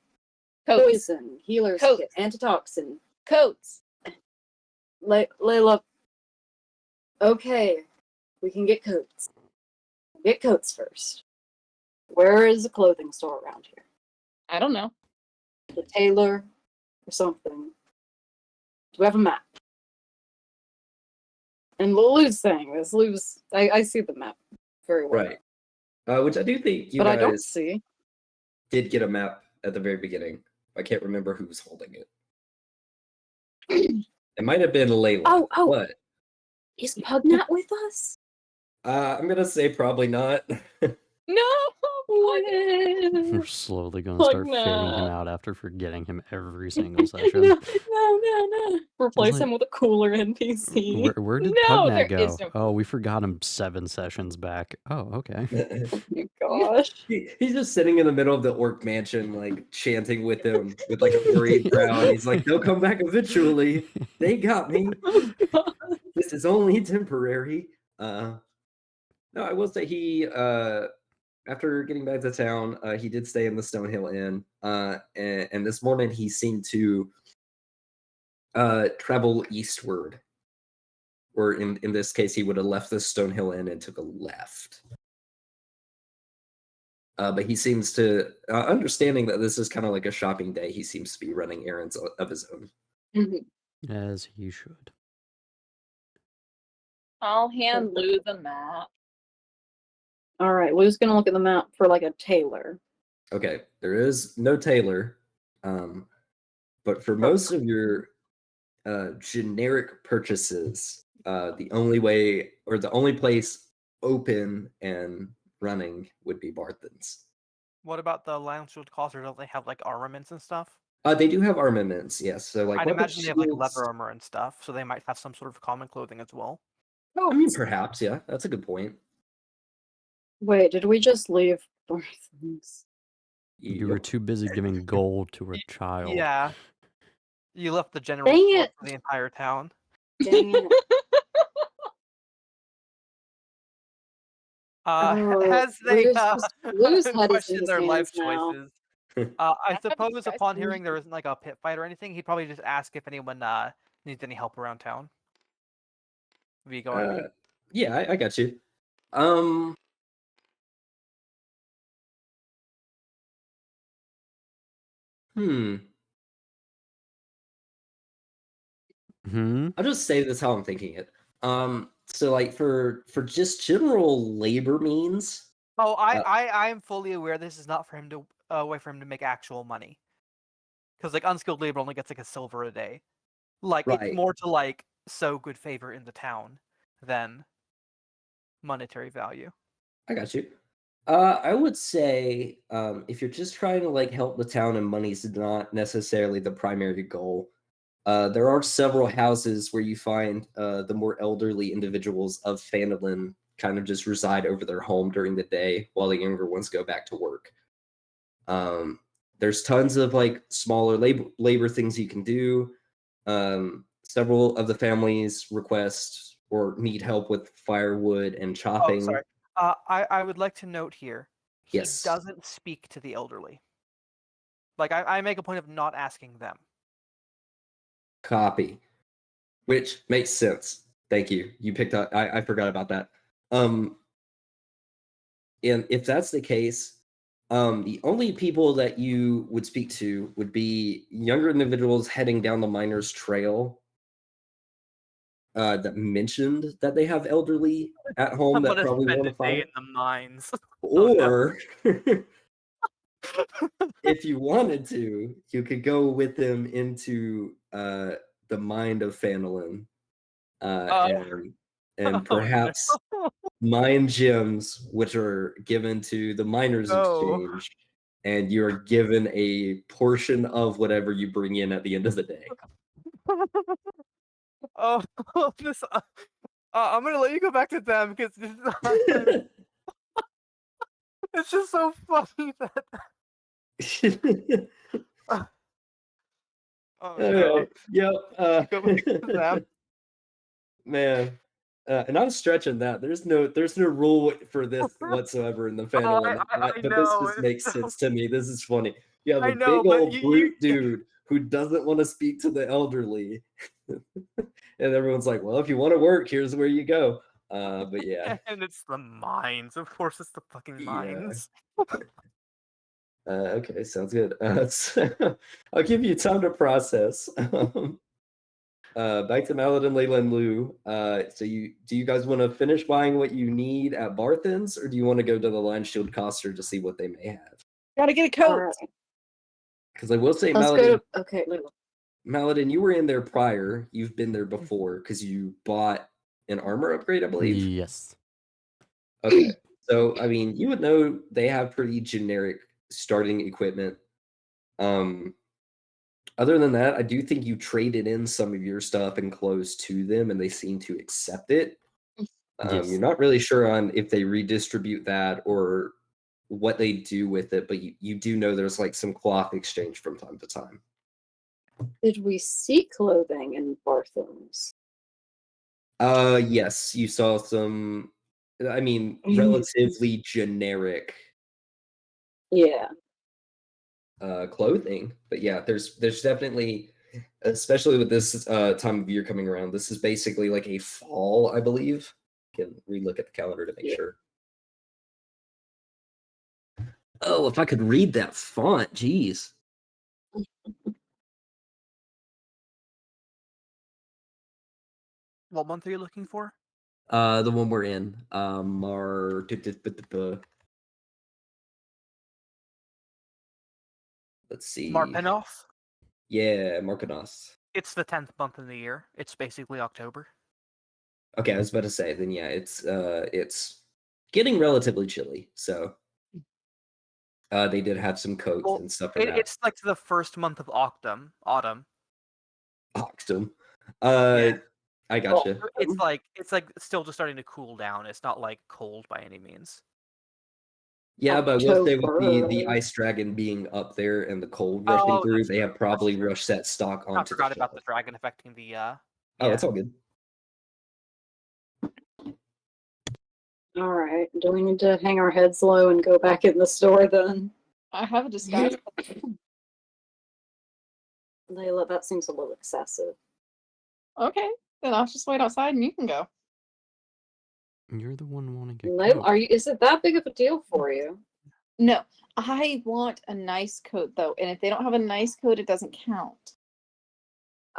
Coats. poison, healer's Coats. kit, antitoxin. Coats. Layla. Okay, we can get coats. Get coats first. Where is a clothing store around here? I don't know. The tailor or something. Do we have a map? And Lou's saying this. I see the map very well. Right. Which I do think you but I don't guys see. did get a map at the very beginning. I can't remember who was holding it. It might have been Layla. Oh. What? Is Pugnat with us? I'm gonna say probably not. No. We're slowly going to start fading him Pugnat. out after forgetting him every single session. No. Replace like- him with a cooler NPC. Where did No, Pugnat there go? is no Oh, we forgot him 7 sessions back. Oh, okay. Oh my gosh. He's just sitting in the middle of the orc mansion, like chanting with him with like a worried brow, and he's like, "They'll come back eventually. They got me. Oh god. This is only temporary." No, I will say he after getting back to town, he did stay in the Stonehill Inn. And this morning he seemed to travel eastward. Or in this case, he would have left the Stonehill Inn and took a left. But he seems to, understanding that this is kind of like a shopping day, he seems to be running errands of his own. As he should. I'll hand Lou the map. All right, Lou's gonna look at the map for like a tailor. Okay, there is no tailor, but for most of your generic purchases, the only way or the only place open and running would be Barthen's. What about the Loungefield Coster? Don't they have like armaments and stuff? They do have armaments, yes. So like I'd weapon imagine they have like shields- leather armor and stuff, so they might have some sort of common clothing as well. I mean, perhaps, yeah. That's a good point. Wait, did we just leave Barthen's? You were Yep. too busy giving gold to a child. Yeah. You left the general Dang store it. for the entire town. Dang it. As they Lou's head is in question his their life hands now. choices. I That's what suppose these guys upon do. hearing there isn't like a pit fight or anything, he'd probably just ask if anyone needs any help around town. Vigo, I mean. Yeah, I got you. Hmm. I'll just say this how I'm thinking it. So like for just general labor means, Oh, I am fully aware this is not for him to a way for him to make actual money. Because like unskilled labor only gets like a silver a day. Like Right. it's more to like sow good favor in the town than monetary value. I got you. I would say if you're just trying to like help the town and money's not necessarily the primary goal, there are several houses where you find the more elderly individuals of Phandalin kind of just reside over their home during the day while the younger ones go back to work. There's tons of like smaller labor things you can do. Several of the families request or need help with firewood and chopping. Oh, sorry. I would like to note here, he Yes. doesn't speak to the elderly. Like I make a point of not asking them. Copy. Which makes sense. Thank you. You picked up. I forgot about that. And if that's the case, the only people that you would speak to would be younger individuals heading down the miners' trail that mentioned that they have elderly at home I'm that gonna probably spend want a to fight. day in the mines. Oh, no. Or if you wanted to, you could go with them into the mind of Phandalin, and perhaps mine gems, which are given to the miners No. exchange, and you're given a portion of whatever you bring in at the end of the day. Oh, this. I'm gonna let you go back to them because this is it's just so funny that. Oh no. Alright, yep. Go back to them. Man. And I'm stretching that. There's no rule for this whatsoever in the Phandalin. I But this know, just it's makes so- sense to me. This is funny. You have I a know, big but old you- brute dude who doesn't want to speak to the elderly. And everyone's like, well, if you want to work, here's where you go. But yeah. And it's the mines. Of course, it's the fucking Yeah. mines. Okay, sounds good. So I'll give you time to process. Back to Maladin, Layla, and Lou. So do you guys want to finish buying what you need at Barthen's, or do you want to go to the Line Shield Coster to see what they may have? Gotta get a coat. Alright, Because I will say let's Maladin, go to. Okay, Lulu. Maladin, you were in there prior. You've been there before because you bought an armor upgrade, I believe. Yes. Okay. So, I mean, you would know they have pretty generic starting equipment. Other than that, I do think you traded in some of your stuff and clothes to them, and they seem to accept it. Yes. You're not really sure on if they redistribute that or what they do with it, but you do know there's like some cloth exchange from time to time. Did we see clothing in Bartham's? Yes, you saw some, I mean, Mm. relatively generic Yeah. clothing, but yeah, there's definitely, especially with this time of year coming around, this is basically like a fall, I believe. Can relook at the calendar to make Yeah. sure. Oh, if I could read that font, geez. What month are you looking for? The one we're in. Let's see. Marpenoff? Yeah, Markanos. It's the 10th month in the year. It's basically October. Okay, I was about to say, then yeah, it's getting relatively chilly, so they did have some coats Well, and stuff for that. it's like the first month of autumn. Oxtum. Yeah. I gotcha. It's like still just starting to cool down. It's not like cold by any means. Yeah, but I will say with the October. ice dragon being up there and the cold rushing Oh, through, that's they have true. probably That's true. rushed that stock I onto the forgot about the shelf. dragon affecting the Oh, yeah. it's all good. All right. Do we need to hang our heads low and go back in the store then? I have a disguise. Layla, that seems a little excessive. Okay, then I'll just wait outside and you can go. You're the one wanting a Layla, coat. is it that big of a deal for you? No, I want a nice coat though, and if they don't have a nice coat, it doesn't count.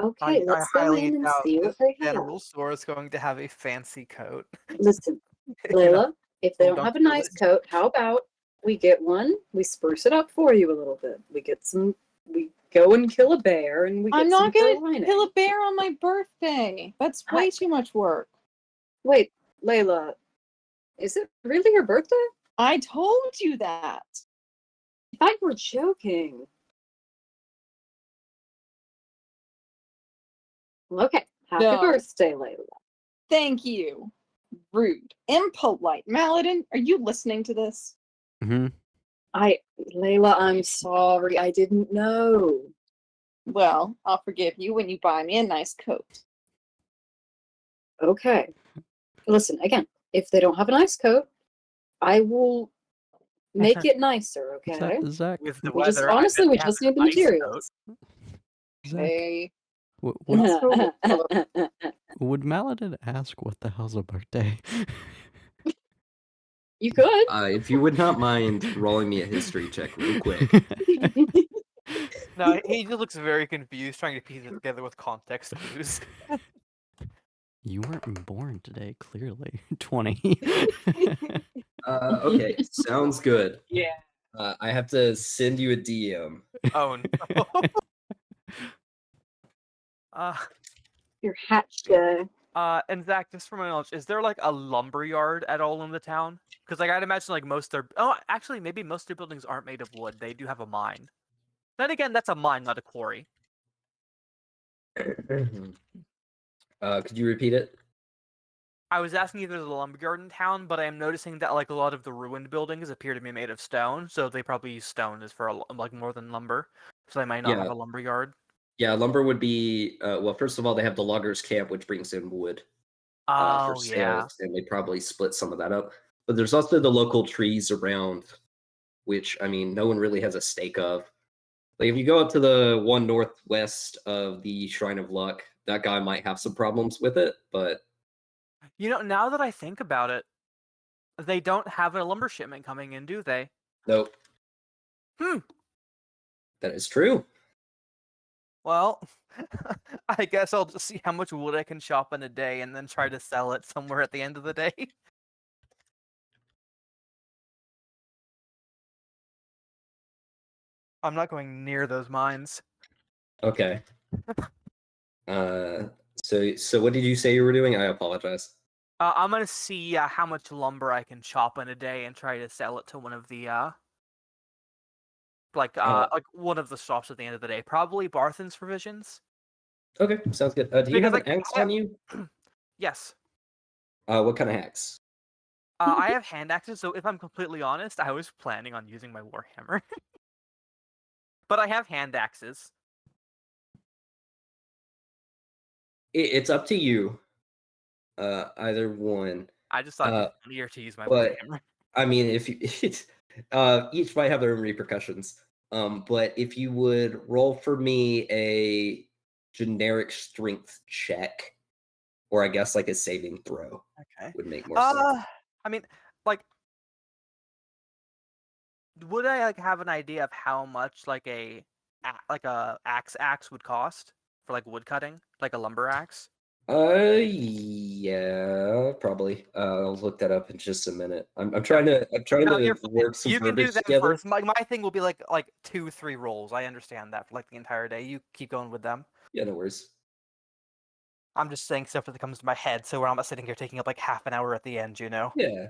Okay, let's go highly in and doubt see what they have. general store is going to have a fancy coat. Listen, You know, Layla, if they hold don't on have a to the nice list. coat, how about we get one, we spruce it up for you a little bit. We go and kill a bear and we I'm get some not gonna fur lining. kill a bear on my birthday. That's way too much work. Wait, Layla, is it really your birthday? I told you that. I thought you were joking. Okay, happy No. birthday, Layla. Thank you. Rude. Impolite. Maladin, are you listening to this? Mm-hmm. Layla, I'm sorry, I didn't know. Well, I'll forgive you when you buy me a nice coat. Okay. Listen, again, if they don't have a nice coat, I will make it nicer, okay? Zach, With the We just weather, I honestly, bet we they just have need the an ice materials. Zach, Hey. would Maladin ask what the hell's a birthday? You could. If you would not mind rolling me a history check real quick. No, he just looks very confused, trying to piece it together with context clues. You weren't born today, clearly. 20. Okay, sounds good. Yeah. I have to send you a DM. Oh no. Your hat guy. And Zach, just for my knowledge, is there like a lumber yard at all in the town? Because like I'd imagine like most their actually maybe most their buildings aren't made of wood. They do have a mine. Then again, that's a mine, not a quarry. Could you repeat it? I was asking if there's a lumber yard in town, but I am noticing that like a lot of the ruined buildings appear to be made of stone, so they probably use stone as for like more than lumber. So they might not have a lumber yard. Yeah, lumber would be well, first of all, they have the loggers camp, which brings in wood for Oh yeah. sales, and they probably split some of that up. But there's also the local trees around, which I mean, no one really has a stake of. Like if you go up to the one northwest of the Shrine of Luck, that guy might have some problems with it, but You know, now that I think about it, they don't have a lumber shipment coming in, do they? nope. That is true. Well, I guess I'll just see how much wood I can chop in a day and then try to sell it somewhere at the end of the day. I'm not going near those mines. Okay. So what did you say you were doing? I apologize. I'm gonna see how much lumber I can chop in a day and try to sell it to one of the like one of the shops at the end of the day. Probably Barthen's Provisions. Okay, sounds good. Do you Because have an like axe on you? yes, What kind of axe? I have hand axes. So if I'm completely honest, I was planning on using my warhammer, but I have hand axes. It's up to you. Either one. I just thought it'd be funnier to use my But warhammer. I mean, if you each might have their own repercussions. But if you would roll for me a generic strength check, or I guess like a saving throw, Okay. would make more sense. I mean, like, would I like have an idea of how much like a axe would cost for like wood cutting, like a lumber axe? Yeah, probably. I'll look that up in just a minute. I'm trying to No, you're fine. work some You can do verbiage that together. first. My thing will be like 2-3 rolls. I understand that for like the entire day. You keep going with them. Yeah, no worries. I'm just saying stuff that comes to my head, so I'm not sitting here taking up like half an hour at the end, you know? Yeah.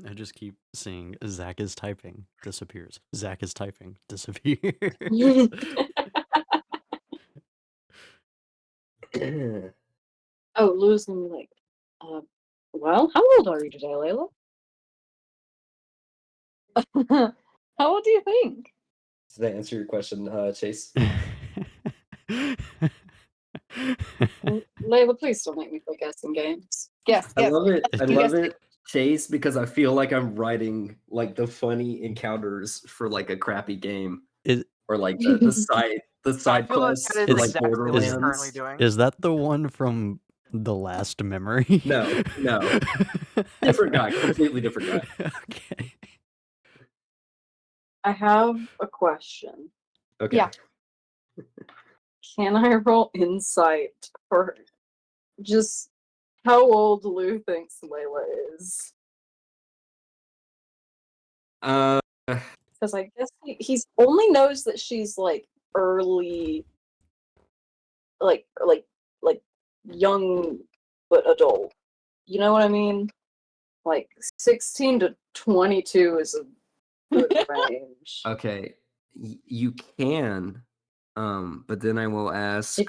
I just keep seeing Zach is typing, disappears. Zach is typing, disappears. Oh, Lou's gonna be like, well, how old are you today, Layla? How old do you think? Does that answer your question, Chase? Layla, please don't make me play guessing games. Yes, I yes. love it. I You love guessed it, Chase, because I feel like I'm writing like the funny encounters for like a crappy game, Is or like the I side feel like quests that for is like exactly what you're currently Borderlands. doing. is that the one from The Last Memory? No, different guy, completely different guy. Okay. I have a question. Okay. Yeah. Can I roll insight for just how old Lou thinks Layla is? Uh, Because I guess he's only knows that she's like early, like young but adult. You know what I mean? Like 16 to 22 is a good range. okay. You can, but then I will ask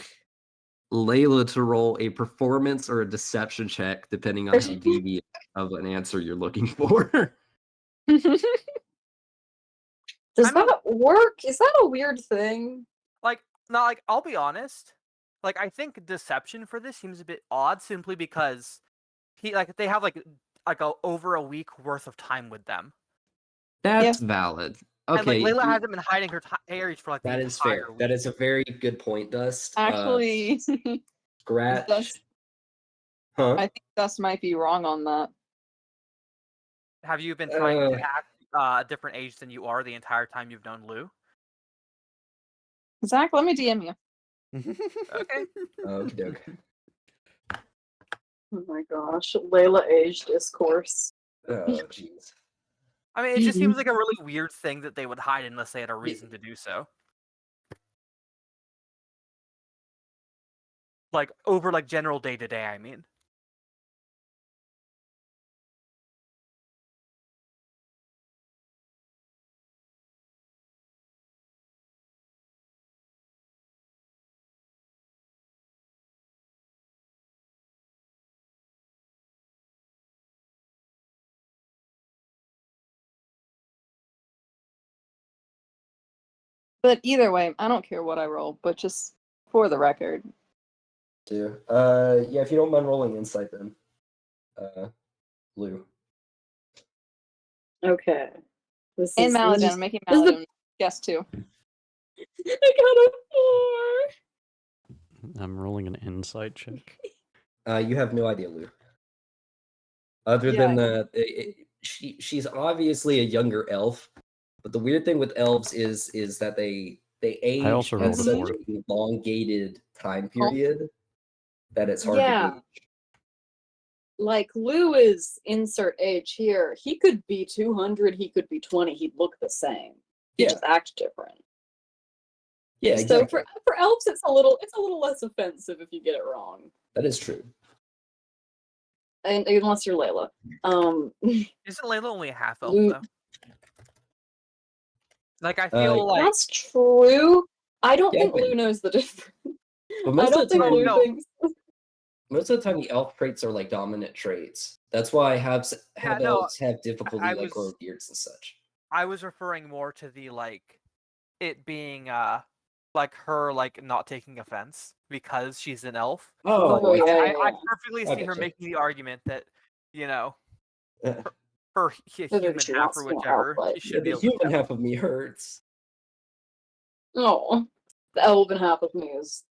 Layla to roll a performance or a deception check, depending on how deviant of an answer you're looking for. Does I mean- that work? Is that a weird thing? Like, no, like I'll be honest. Like I think deception for this seems a bit odd, simply because they have like over a week worth of time with them. That's valid. And Okay, like Layla hasn't been hiding her age for like the that is entire fair. week. That is a very good point, Dust. Actually, Scratch. Dust, Huh? I think Dust might be wrong on that. Have you been trying to act a different age than you are the entire time you've known Lou? Zach, let me DM you. Okay. Okie doke. Oh my gosh, Layla age discourse. Oh, jeez. I mean, it just seems like a really weird thing that they would hide unless they had a reason to do so. Like over like general day to day, I mean. But either way, I don't care what I roll, but just for the record. Yeah. Yeah, if you don't mind rolling insight then. Lou. Okay. This And is Maladin, I'm making this is Maladin guess too. I got a 4. I'm rolling an insight check. You have no idea, Lou. Other Yeah, than she's obviously a younger elf, but the weird thing with elves is that they age also at rolled a such 4. an elongated time period that it's hard Yeah. to gauge. like Lou is insert age here. He could be 200, he could be 20, he'd look the same. He'd Yeah. just act different. Yeah, So exactly. for elves, it's a little less offensive if you get it wrong. That is true. And unless you're Layla. Isn't Layla only a half elf Lou- though? Like I feel like That's true. I don't Yeah, think but- Lou knows the difference. But I most don't of the think time, Lou No. thinks. most of the time, the elf traits are like dominant traits. That's why have no, elves have difficulty I like was- growing beards and such. I was referring more to the like it being like her like not taking offense because she's an elf. Oh, Oh, yeah, I yeah. perfectly I see her getcha. making the argument that, you know, Yeah. her Maybe human she half wants or to know whichever, how, she Yeah, should be the able to human tell. half of me hurts. Oh, the elven half of me is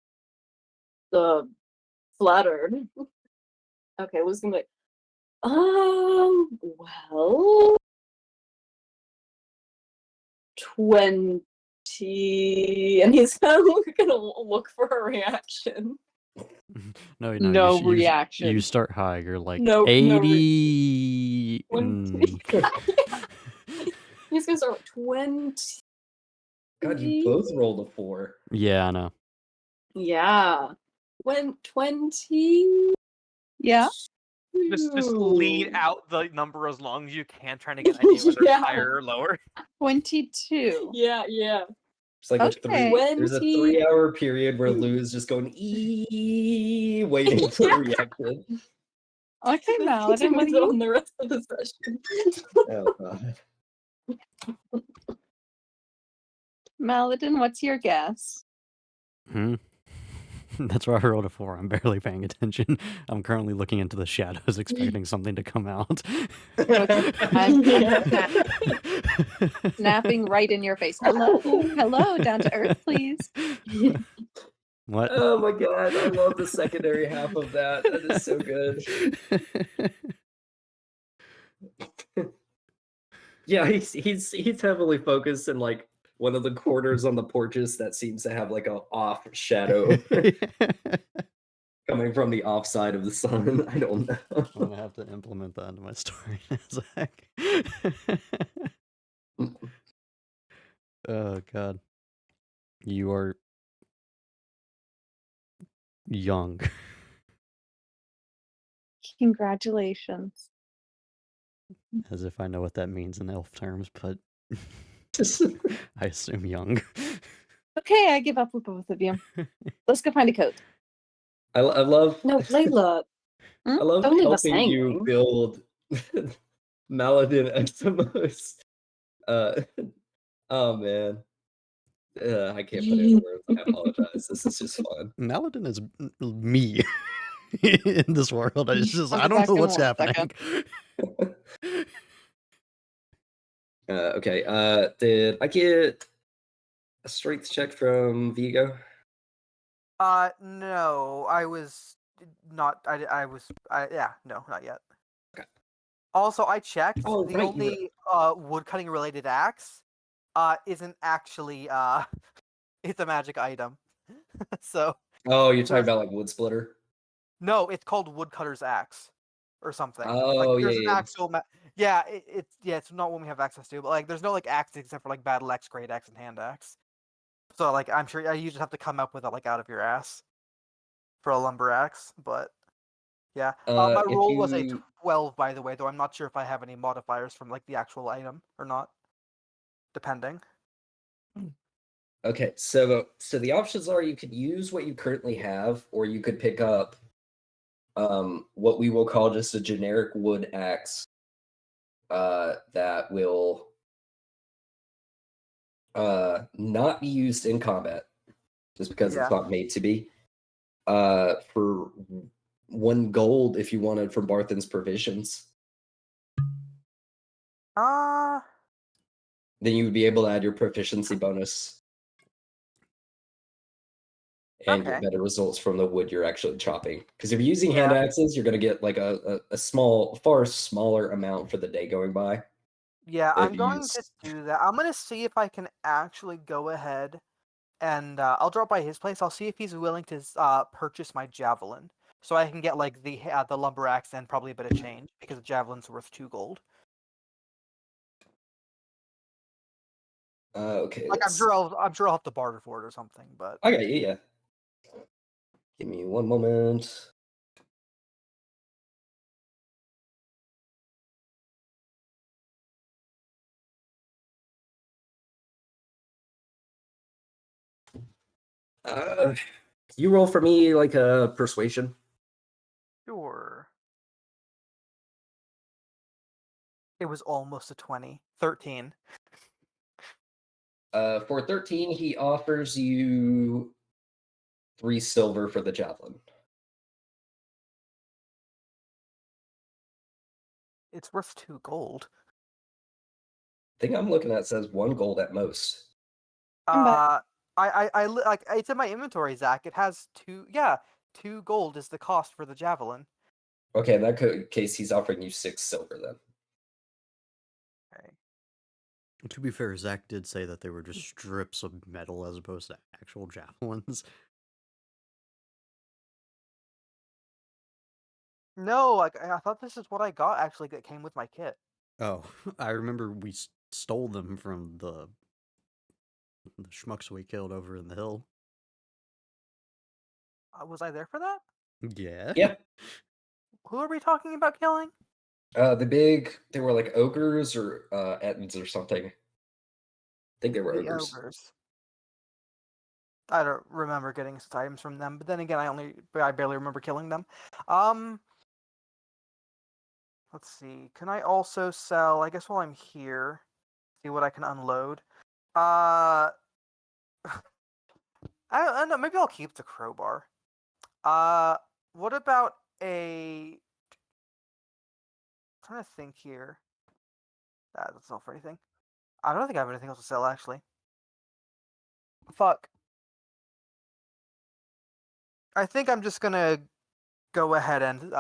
the flattered. Okay, what's gonna be like? Well, 20, and he's gonna look for a reaction. No, No you reaction. start high. You're like No 80. 20. He's gonna start with 20. God, you both rolled a 4. Yeah, I know. Yeah. 20. Yeah. Just lead out the number as long as you can, trying to get an idea whether Yeah. it's higher or lower. 22. Yeah, yeah. It's like Okay. there's a 20. 3-hour period where Lou's just going waiting for a reaction. Okay, Maladin, what do Continues you? on the rest of the session. Oh god. Maladin, what's your guess? Hmm. That's why I rolled a 4. I'm barely paying attention. I'm currently looking into the shadows, expecting something to come out. I'm snapping right in your face. Hello, hello, down to earth, please. What? Oh my god, I love the secondary half of that. That is so good. Yeah, he's heavily focused in like one of the corners on the porches that seems to have like a off shadow coming from the off side of the sun. I don't know. I'm gonna have to implement that into my story, Zach. Oh god, you are young. Congratulations. As if I know what that means in elf terms, but I assume young. Okay, I give up with both of you. Let's go find a coat. I love No, Layla. I love Don't leave us helping you hanging. build Maladin as the most oh man. I can't put it in words. I apologize. This is just fun. Maladin is me in this world. It's just I'll I be don't back know in what's 1 happening. second. Okay. Did I get a strength check from Vigo? No, I was not. No, not yet. Okay. Also, I checked. Oh, the right, you were- only wood cutting related axe isn't actually it's a magic item. So Oh, you're talking There's- about like wood splitter? no, it's called woodcutter's axe or something. Oh, like, there's yeah, an yeah. actual it's not one we have access to, but like there's no like axe except for like battle axe, great axe, and hand axe. So like I'm sure you just have to come up with it like out of your ass for a lumber axe, but yeah. My If roll was a you- 12, by the way, though I'm not sure if I have any modifiers from like the actual item or not, depending. Okay, so the options are you could use what you currently have, or you could pick up what we will call just a generic wood axe that will not be used in combat just because Yeah. it's not made to be. For 1 gold if you wanted from Barthen's provisions. Then you would be able to add your proficiency bonus and Okay. get better results from the wood you're actually chopping. Because if you're using hand Yeah. axes, you're going to get like a far smaller amount for the day going by. Yeah, If I'm you going use- to do that. I'm gonna see if I can actually go ahead and I'll drop by his place. I'll see if he's willing to purchase my javelin, so I can get like the lumber axe and probably a bit of change because the javelin's worth 2 gold. Okay. Like let's- I'm sure I'll have to barter for it or something, but I got you. Yeah. Give me one moment. Can you roll for me like a persuasion? sure. It was almost a 20. 13. For 13, he offers you 3 silver for the javelin. It's worth 2 gold. Thing I'm looking at says 1 gold at most. I'm back. Like it's in my inventory, Zach. It has 2. Yeah, 2 gold is the cost for the javelin. Okay, in that case, he's offering you 6 silver then. Okay. To be fair, Zach did say that they were just strips of metal as opposed to actual javelins. No, like I thought this is what I got actually that came with my kit. Oh, I remember we stole them from the schmucks we killed over in the hill. Was I there for that? Yeah. Yeah. Who are we talking about killing? They were like ogres or Ettins or something. I think they were The ogres. ogres. I don't remember getting such items from them, but then again, I barely remember killing them. Let's see. Can I also sell? I guess while I'm here, see what I can unload. I don't know. Maybe I'll keep the crowbar. What about a? I'm trying to think here. That's not for anything. I don't think I have anything else to sell actually. Fuck. I think I'm just gonna go ahead and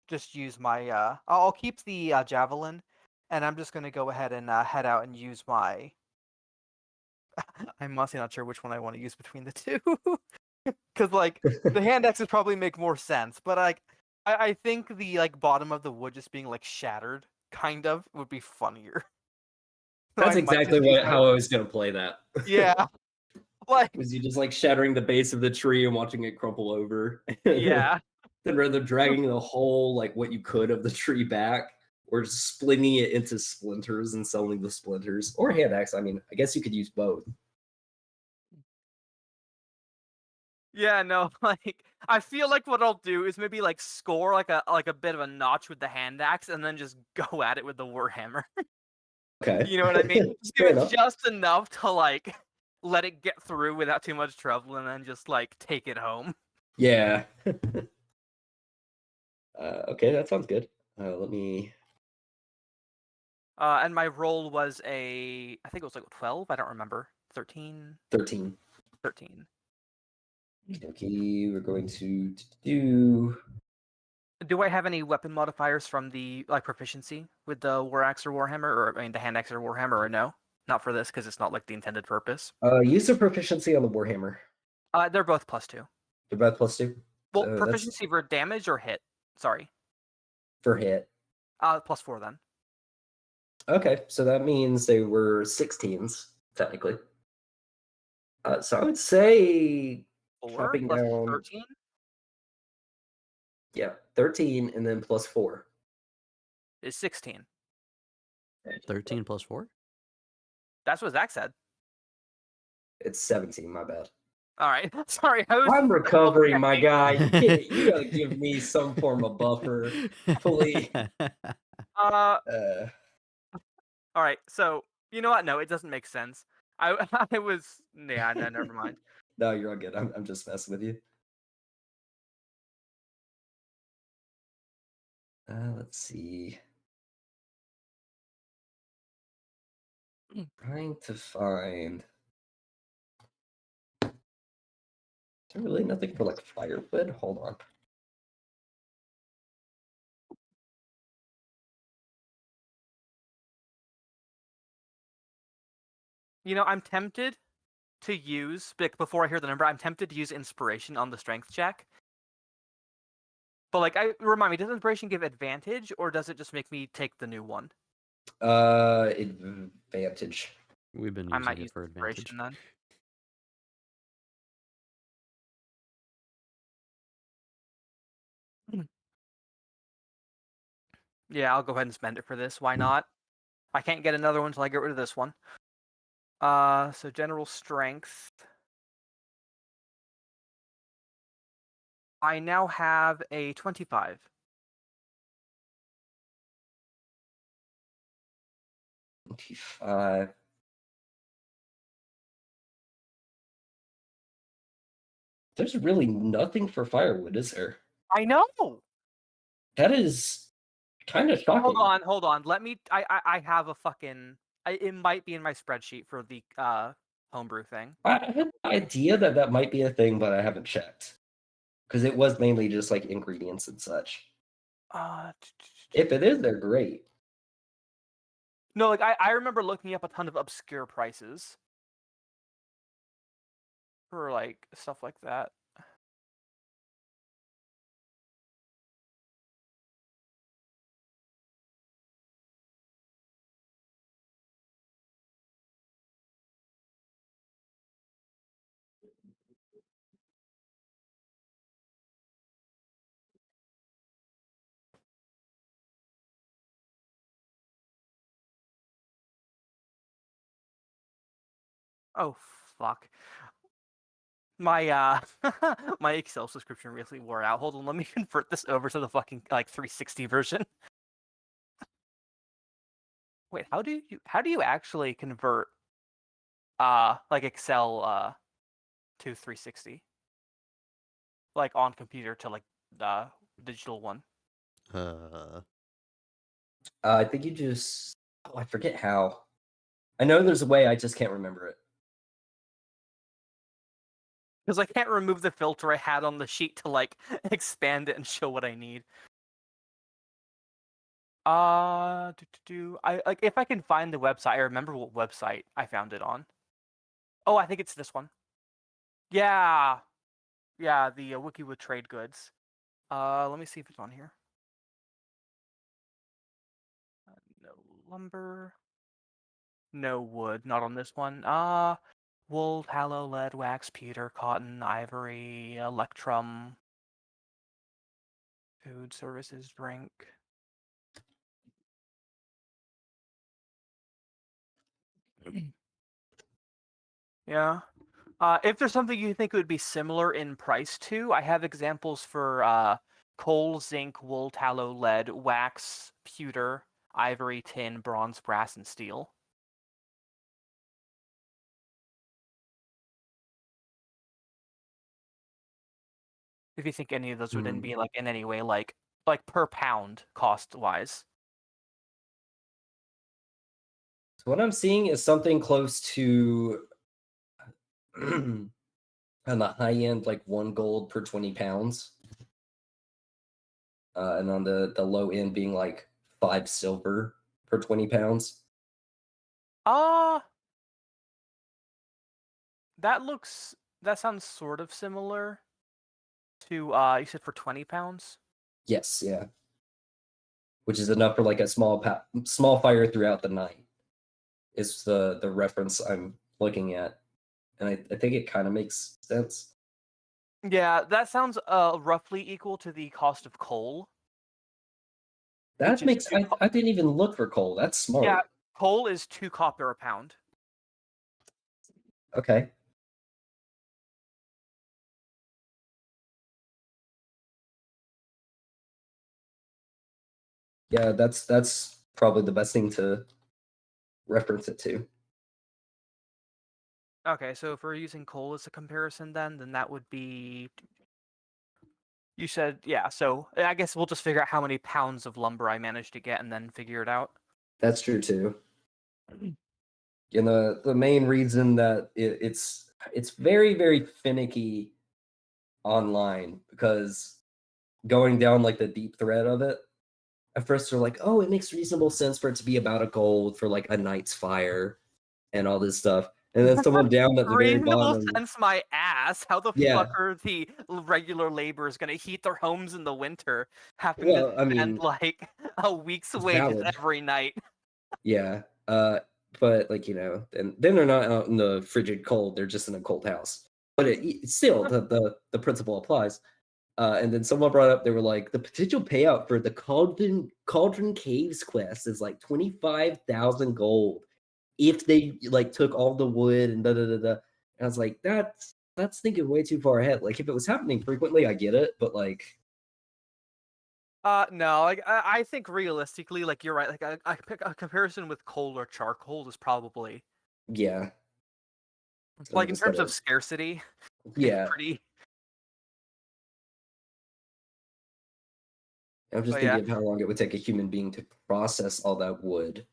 just use my I'll keep the javelin, and I'm just gonna go ahead and head out and use my. I'm honestly not sure which one I want to use between the two, because like the hand axes probably make more sense, but like I think the like bottom of the wood just being like shattered kind of would be funnier. So That's I might just exactly use how I was gonna play that. Yeah, like Was you just like shattering the base of the tree and watching it crumple over? yeah. Then rather dragging the whole like what you could of the tree back, or just splitting it into splinters and selling the splinters, or hand axe. I mean, I guess you could use both. Yeah, no, like I feel like what I'll do is maybe like score like a bit of a notch with the hand axe and then just go at it with the warhammer. Okay. You know what I mean? Just give Fair it enough. just enough to like let it get through without too much trouble and then just like take it home. Yeah. Okay, that sounds good. Let me. And my roll was I think it was like 12, I don't remember. 13? 13. 13. Okay, we're going to do. Do I have any weapon modifiers from the like proficiency with the war axe or warhammer, or I mean the hand axe or warhammer, or no? Not for this because it's not like the intended purpose. Use the proficiency on the warhammer. They're both +2. They're both +2. Well, So that's proficiency for damage or hit? Sorry. for hit. +4 then. Okay, so that means they were 16s technically. So I would say 4 dropping plus down. 13? Yeah, 13 and then +4. Is 16. 13 plus 4? That's what Zach said. It's 17. My bad. All right. Sorry, I was. I'm recovering, my guy. You gotta give me some form of buffer, please. Uh. Uh, All right. So you know what? No, it doesn't make sense. I was. Yeah. No. Never mind. no, you're all good. I'm just messing with you. Let's see. Trying to find. Is there really nothing for like firewood? Hold on. You know, I'm tempted to use before I hear the number. I'm tempted to use inspiration on the strength check. But like, remind me, does inspiration give advantage, or does it just make me take the new one? Advantage. We've been I using might it use for advantage. inspiration then. Yeah, I'll go ahead and spend it for this. Why not? I can't get another one until I get rid of this one. So general strength. I now have a 25. 25. There's really nothing for firewood, is there? I know. That is kind of shocking. Hold on. Let me. I have a fucking. It might be in my spreadsheet for the homebrew thing. I had an idea that that might be a thing, but I haven't checked because it was mainly just like ingredients and such. If it is, they're great. No, like I remember looking up a ton of obscure prices for like stuff like that. Oh fuck. My my Excel subscription recently wore out. Hold on, let me convert this over to the fucking like 360 version. Wait, how do you actually convert like Excel to 360? Like on computer to like digital one. I think you just. Oh, I forget how. I know there's a way. I just can't remember it. Because I can't remove the filter I had on the sheet to like expand it and show what I need. I like if I can find the website. I remember what website I found it on. Oh, I think it's this one. Yeah, the wiki with trade goods. Let me see if it's on here. No lumber. No wood. Not on this one. Wool, tallow, lead, wax, pewter, cotton, ivory, electrum, food, services, drink. Yeah. If there's something you think would be similar in price to, I have examples for coal, zinc, wool, tallow, lead, wax, pewter, ivory, tin, bronze, brass, and steel. If you think any of those would then be like in any way like per pound cost wise. So what I'm seeing is something close to on the high end, like 1 gold per 20 pounds. And on the low end being like 5 silver per 20 pounds. That sounds sort of similar to you said for 20 pounds? Yes, yeah. Which is enough for like a small fire throughout the night. Is the reference I'm looking at, and I think it kind of makes sense. Yeah, that sounds roughly equal to the cost of coal. That makes I didn't even look for coal. That's smart. Yeah, coal is 2 copper a pound. Okay. Yeah, that's probably the best thing to reference it to. Okay, so if we're using coal as a comparison then that would be you said yeah, so I guess we'll just figure out how many pounds of lumber I managed to get and then figure it out. That's true too. And the main reason that it's very, very finicky online because going down like the deep thread of it, at first they're like, oh, it makes reasonable sense for it to be about a gold for like a night's fire and all this stuff. and then someone down at the very Reasonable bottom. sense, my ass. How the Yeah. fuck are the regular laborers gonna heat their homes in the winter, having Well, to I spend mean, like a week's it's wages valid. every night? Yeah. But like and then they're not out in the frigid cold; they're just in a cold house. But still, the principle applies. And then someone brought up, they were like, the potential payout for the Cauldron Caves quest is like 25,000 gold if they like took all the wood and da da da da. And I was like, that's thinking way too far ahead. Like if it was happening frequently, I get it, but like, No, like I think realistically, like you're right. Like a comparison with coal or charcoal is probably yeah, like in terms of scarcity, yeah. pretty. I'm just But yeah. thinking of how long it would take a human being to process all that wood.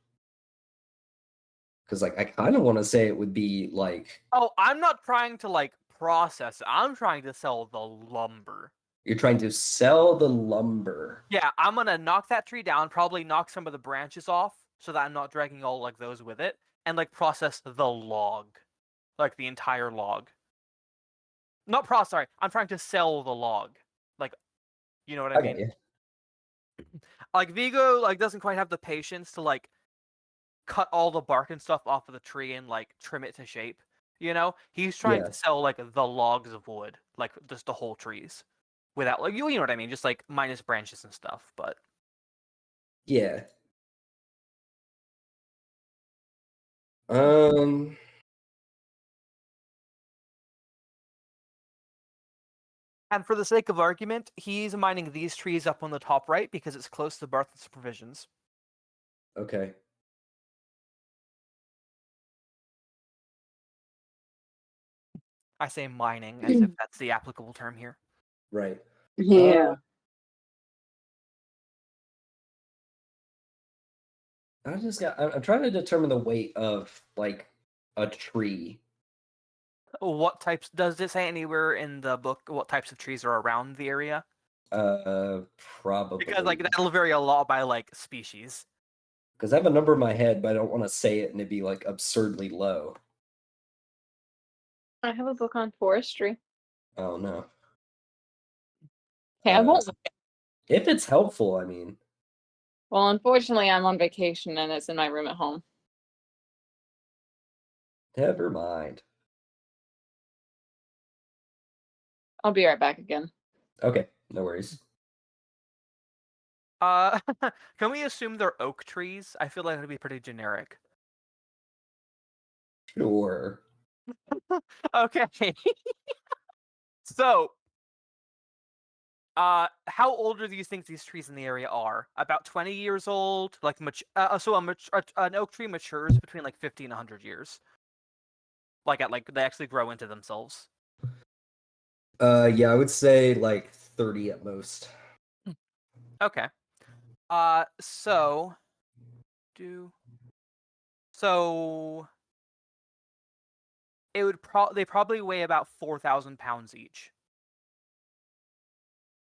Because like I kind of want to say it would be like Oh, I'm not trying to like process it. I'm trying to sell the lumber. you're trying to sell the lumber. Yeah, I'm gonna knock that tree down, probably knock some of the branches off so that I'm not dragging all like those with it, and like process the log. Like the entire log. Not sorry, I'm trying to sell the log. Like, you know what I I got mean? you. Like Vigo like doesn't quite have the patience to like cut all the bark and stuff off of the tree and like trim it to shape. You know? He's trying Yeah. to sell like the logs of wood, like just the whole trees. Without like you know what I mean, just like minus branches and stuff, but Yeah. Um. and for the sake of argument, he's mining these trees up on the top right because it's close to Bartlett's provisions. Okay. I say mining as if that's the applicable term here. Right. Yeah. I'm trying to determine the weight of like a tree. What types does it say anywhere in the book what types of trees are around the area? Probably Because like that'll vary a lot by like species. because I have a number in my head, but I don't want to say it and it'd be like absurdly low. I have a book on forestry. Oh no. Okay, I won't. If it's helpful, I mean. Well, unfortunately, I'm on vacation and it's in my room at home. Never mind. I'll be right back again. Okay, no worries. Can we assume they're oak trees? I feel like that'd be pretty generic. Sure. Okay. So, how old do you think these trees in the area are? About 20 years old? Like an oak tree matures between like 50 and 100 years. Like they actually grow into themselves. Yeah, I would say like 30 at most. Okay. So it would they probably weigh about 4,000 pounds each.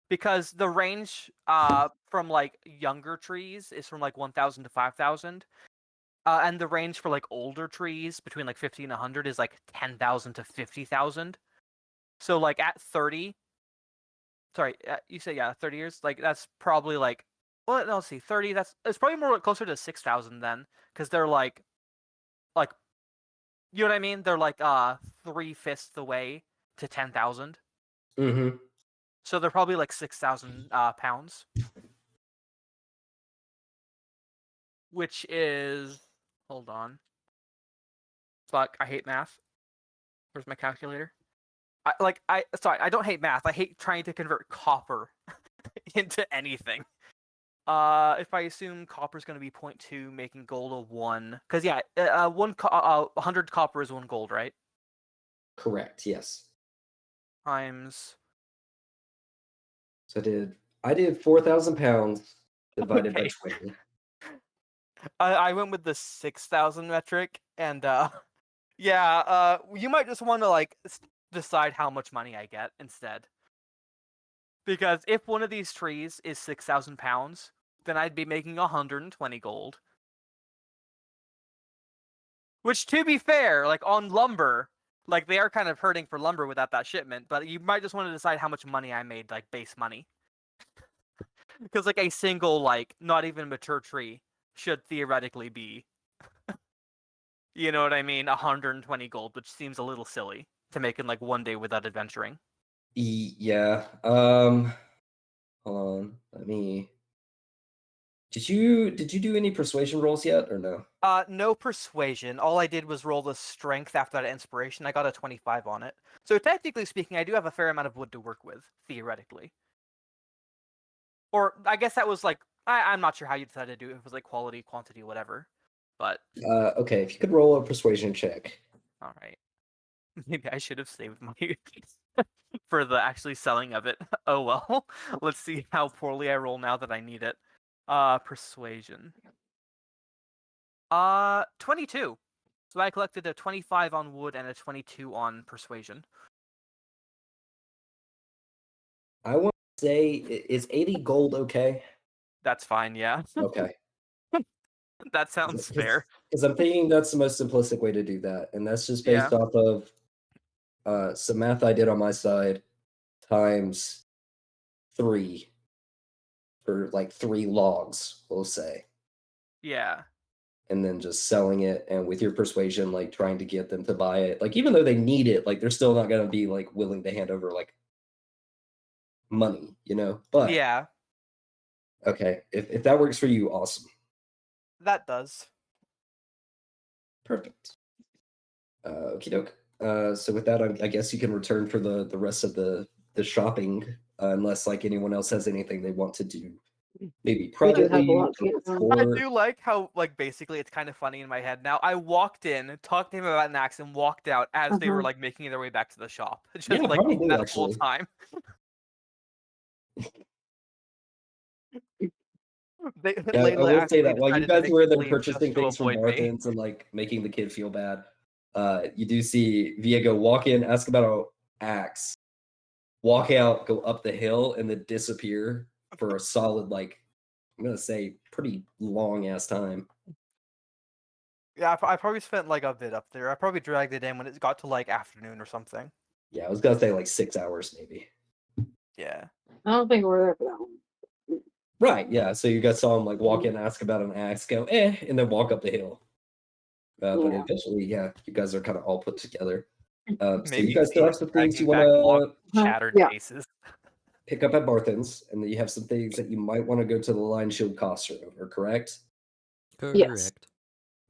Because the range from like younger trees is from like 1,000 to 5,000. And the range for like older trees between like 50 and 100 is like 10,000 to 50,000. So like at 30, sorry, you say 30 years, like that's probably like, well, no, let's see, 30. It's probably more closer to 6,000 then, because they're like, you know what I mean? They're like 3/5 the way to 10,000. Mm-hmm. So they're probably like 6,000 pounds, which is, hold on. Fuck, I hate math. Where's my calculator? Sorry, I don't hate math. I hate trying to convert copper into anything. If I assume copper is going to be 0.2, making gold a 1, because yeah, 100 copper is 1 gold, right? Correct, yes. Times. So I did 4,000 pounds divided by Okay. 20. I went with the 6,000 metric, and yeah, you might just want to like decide how much money I get instead. Because if one of these trees is 6,000 pounds, then I'd be making 120 gold. Which, to be fair, like on lumber, like they are kind of hurting for lumber without that shipment. But you might just want to decide how much money I made, like base money, because like a single, like not even mature tree should theoretically be, you know what I mean, 120 gold, which seems a little silly to make in like one day without adventuring. Yeah. Hold on. Let me. Did you do any persuasion rolls yet or no? No persuasion. All I did was roll the strength after that inspiration. I got a 25 on it. So technically speaking, I do have a fair amount of wood to work with, theoretically. Or I guess that was like I'm not sure how you decided to do it. If it was like quality, quantity, whatever. But Okay, if you could roll a persuasion check. all right. Maybe I should have saved my for the actually selling of it. Oh well. Let's see how poorly I roll now that I need it. Persuasion. 22. So I collected a 25 on wood and a 22 on persuasion. I want to say, is 80 gold okay? That's fine, yeah. Okay. That sounds fair. Because I'm thinking that's the most simplistic way to do that. And that's just based Yeah. off of some math I did on my side times 3 for like 3 logs, we'll say. Yeah. And then just selling it, and with your persuasion, like trying to get them to buy it. Like even though they need it, like they're still not gonna be like willing to hand over like money, you know? But Yeah, okay, if that works for you, awesome. that does. Perfect. Okie doke. So with that, I guess you can return for the rest of the shopping, unless like anyone else has anything they want to do, maybe We do have a privately lot to or get done. I before. do like how, like, basically it's kind of funny in my head now. I walked in, talked to him about an axe, and walked out as they were, like, making their way back to the shop. Just, Yeah, like, probably that whole actually. time. Yeah, I Layla will say actually that while you decided to guys make were me there leave just purchasing to things from avoid me. Barthen's and like making the kid feel bad, you do see Viego walk in, ask about an axe, walk out, go up the hill, and then disappear for a solid, like, I'm gonna say pretty long ass time. Yeah, I probably spent, like, a bit up there. I probably dragged it in when it got to, like, afternoon or something. Yeah, I was gonna say like 6 hours maybe. Yeah. I don't think we're there for that one. Right, yeah. So you guys saw him like walk Mhm. in, ask about an axe, go and then walk up the hill. But Yeah. eventually, yeah, you guys are kind of all put together. So Maybe you guys still see have some things you dragging want back walk, to shattered Yeah. faces. pick up at Barthen's, and then you have some things that you might want to go to the Lion Shield costume over, correct? Yes. Correct.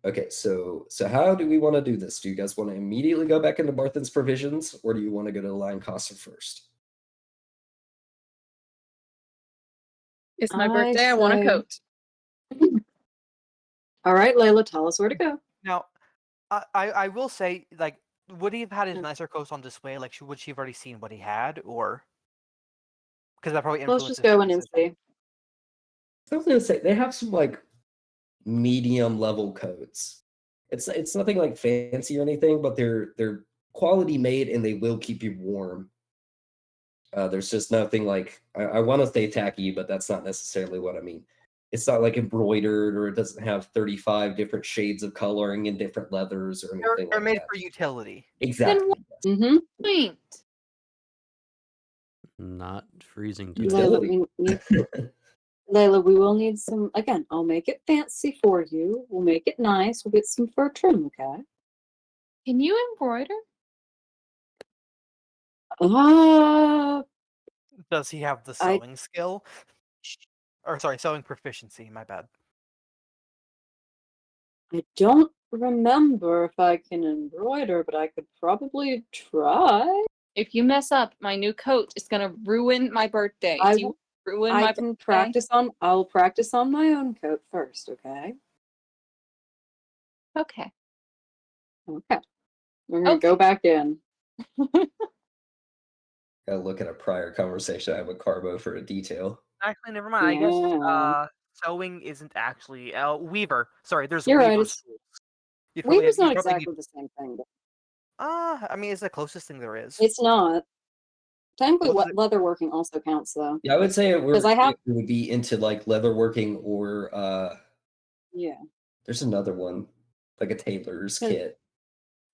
Okay, so how do we want to do this? Do you guys want to immediately go back into Barthen's provisions, or do you want to go to the Lion costume first? It's my I birthday. I want a say- coat. All right, Layla, tell us where to go. Now, I will say, like, would he have had his Mm. nicer coats on display? Like, would she have already seen what he had, or because that probably Let's influences just go her in and decision. see. I was gonna say they have some like medium level coats. It's nothing like fancy or anything, but they're quality made and they will keep you warm. There's just nothing like I want to say tacky, but that's not necessarily what I mean. It's not like embroidered or it doesn't have 35 different shades of coloring and different leathers or anything They're like made that. for utility. Exactly. Mm-hmm. Point. Not freezing today. Utility. Layla, we will need some. Again, I'll make it fancy for you. We'll make it nice. We'll get some fur trim, okay? Can you embroider? Does he have the I- sewing skill? Or sorry, sewing proficiency. My bad. I don't remember if I can embroider, but I could probably try. If you mess up, my new coat is gonna ruin my birthday. I Do you ruin I my can birthday? practice on. I'll practice on my own coat first, okay? Okay. Okay. We're gonna Okay. go back in. Gotta look at a prior conversation I had with Carbo for a detail. Actually, never mind. I Yeah. guess sewing isn't actually weaver. Sorry, there's You're right, weaver it's- tools. You'd probably Weaver's you'd not probably exactly need- the same thing. But I mean, it's the closest thing there is. it's not. Technically, What's it- leatherworking also counts, though. Yeah, I would say Because I have- it would be into like leatherworking or Yeah. there's another one. like a tailor's Yeah. kit.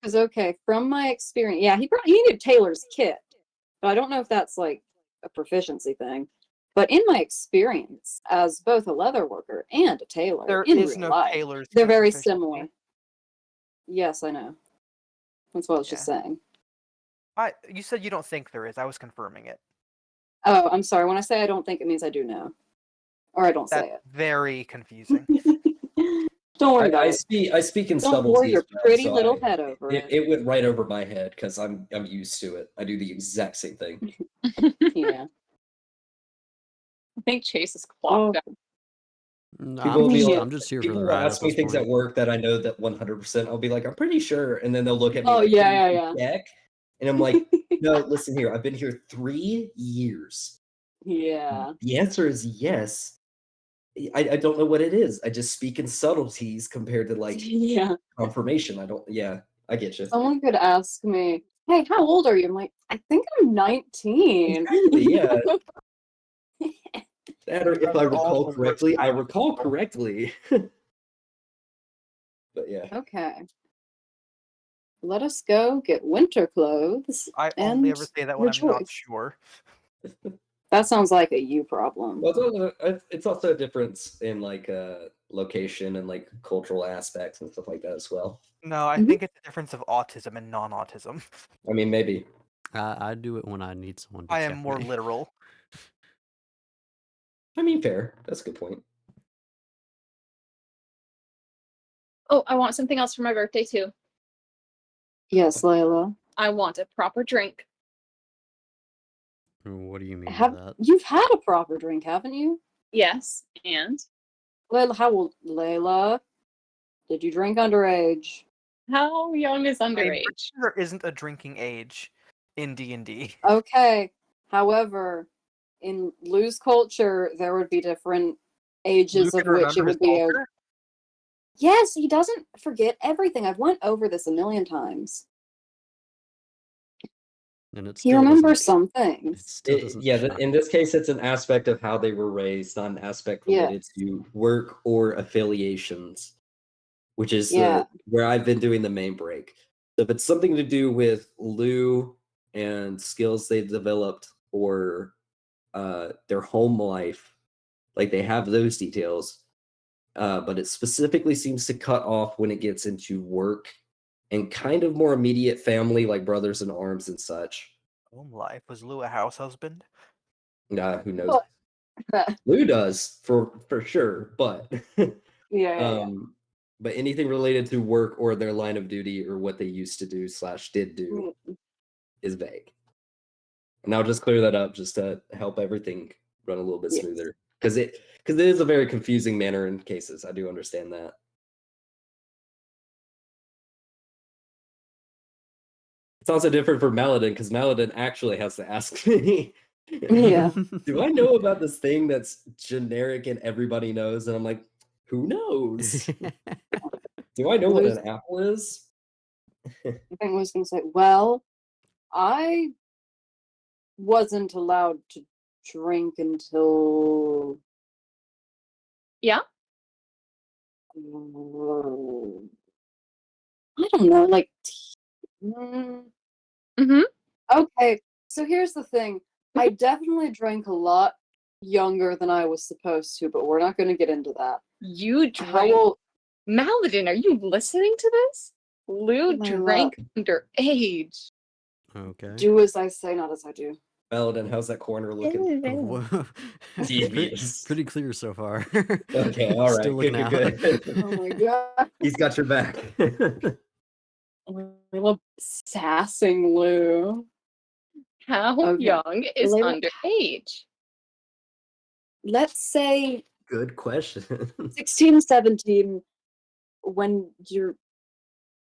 Because okay, from my experience, yeah, he needed Taylor's kit, but I don't know if that's like a proficiency thing. But in my experience as both a leather worker and a tailor There in is real no life, tailor's they're kit very proficiency. similar. Yes, I know. That's what I was just saying. You said you don't think there is. I was confirming it. Oh, I'm sorry. When I say I don't think, it means I do know, or I don't That's say very confusing. it. Don't worry about it. I speak in Don't worry subtlety your as well, pretty so little head over it. it went right over my head because I'm used to it. I do the exact same thing. Yeah. I think Chase is Oh, clocked out. People will be Yeah. like, I'm just here for people the will ride ask at me this things at point. work that I know that 100%. I'll be like, I'm pretty sure, and then they'll look at me Oh, like, yeah, "Can you yeah, check?" And I'm like, no, listen here. I've been here 3 years. yeah. The answer is yes. I don't know what it is. I just speak in subtleties compared to like Yeah. confirmation. I don't. Yeah, I get you. Someone could ask me, "Hey, how old are you?" I'm like, "I think I'm 19." Exactly. Yeah. That or if I Those are all recall the worst correctly, I kind of recall people. correctly. But yeah. Okay. Let us go get winter clothes I only and ever say that when I'm not rejoice. sure. That sounds like a you problem. Well, it's also a difference in like location and like cultural aspects and stuff like that as well. No, I Mhm. think it's a difference of autism and non-autism. I mean, maybe. I do it when I need someone to I check am more me. literal. I mean, fair. That's a good point. Oh, I want something else for my birthday too. Yes, Layla. I want a proper drink. What do you mean by Have that? you've had a proper drink, haven't you? Yes, and Layla, how old? Layla, did you drink underage? how young is I'm pretty underage? sure there isn't a drinking age in D&D. Okay. However, in Lou's culture, there would be different ages Luke of can which it remember his would be. culture. Yes, he doesn't forget everything. I've went over this a million times. And it He still remembers doesn't. some It things. still doesn't. Yeah, shock in me. this case, it's an aspect of how they were raised, not an aspect related Yes. to work or affiliations, which is Yeah. where I've been doing the main break. So if it's something to do with Lou and skills they've developed or their home life, like they have those details, but it specifically seems to cut off when it gets into work and kind of more immediate family, like brothers in arms and such. Home life. Was Lou a house husband? Who knows? Well, yeah, Lou does for sure, but yeah. but anything related to work or their line of duty or what they used to do / did do is vague. And I'll just clear that up just to help everything run a little bit Yes. smoother because it is a very confusing manner in cases. I do understand that. It's also different for Maladin because Maladin actually has to ask me, Yeah. do I know about this thing that's generic and everybody knows? And I'm like, who knows? Do I know what Lou's, an apple is? I think I was going to say, well, I wasn't allowed to drink until Yeah. I don't know, like mm, Mm-hmm. okay. So here's the thing. I definitely drank a lot younger than I was supposed to, but we're not going to get into that. You How drank. old? Maladin, are you listening to this? Lou Layla, drank underage. Okay. do as I say, not as I do. Maladin, how's that corner looking? Whoa. Devious. Pretty clear so far. Okay, all Still right, looking good, out. good. Oh my god. He's got your back. Layla sassing Lou. How Okay. young is Layla, underage? let's say Good question. 16, 17. When you're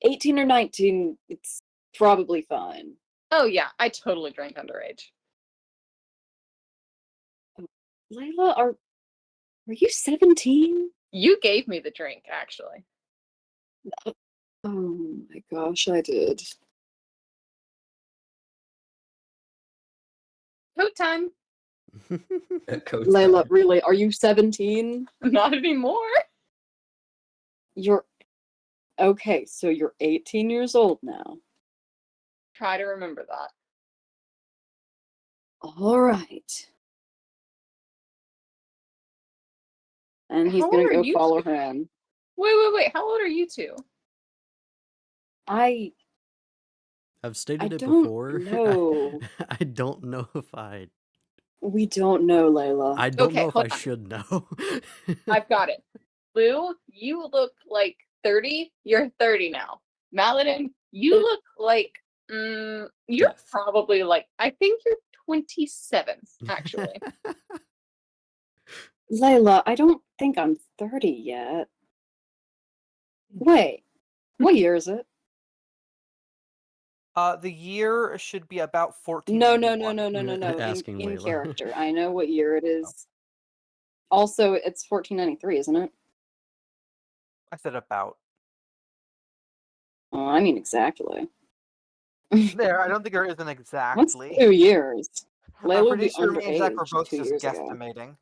18 or 19, it's probably fine. Oh yeah, I totally drank underage. Layla, are you 17? You gave me the drink, actually. Oh my gosh, I did. Coat time. Coach Layla, time. really, are you 17? Not anymore. You're Okay, so you're 18 years old now. Try to remember that. All right. And he's How gonna old are go you follow two? him. Wait. How old are you two? I I've stated it don't before. know. I don't know if We don't know, Layla. I don't know Okay, if hold I on. should know. I've got it. Lou, you look like 30. You're 30 now. Maladin, you It- look like you're Death. probably like, I think you're 27, actually. Layla, I don't think I'm 30 yet. Wait, what year is it? The year should be about No. 1491. Asking In Layla. character. I know what year it is. Also, it's 1493, isn't it? I said about. Oh, I mean exactly. There, I don't think there is an What's exactly. 2 years? I'm Layla would pretty be sure me and Zach were underage both 2 just years ago. guesstimating.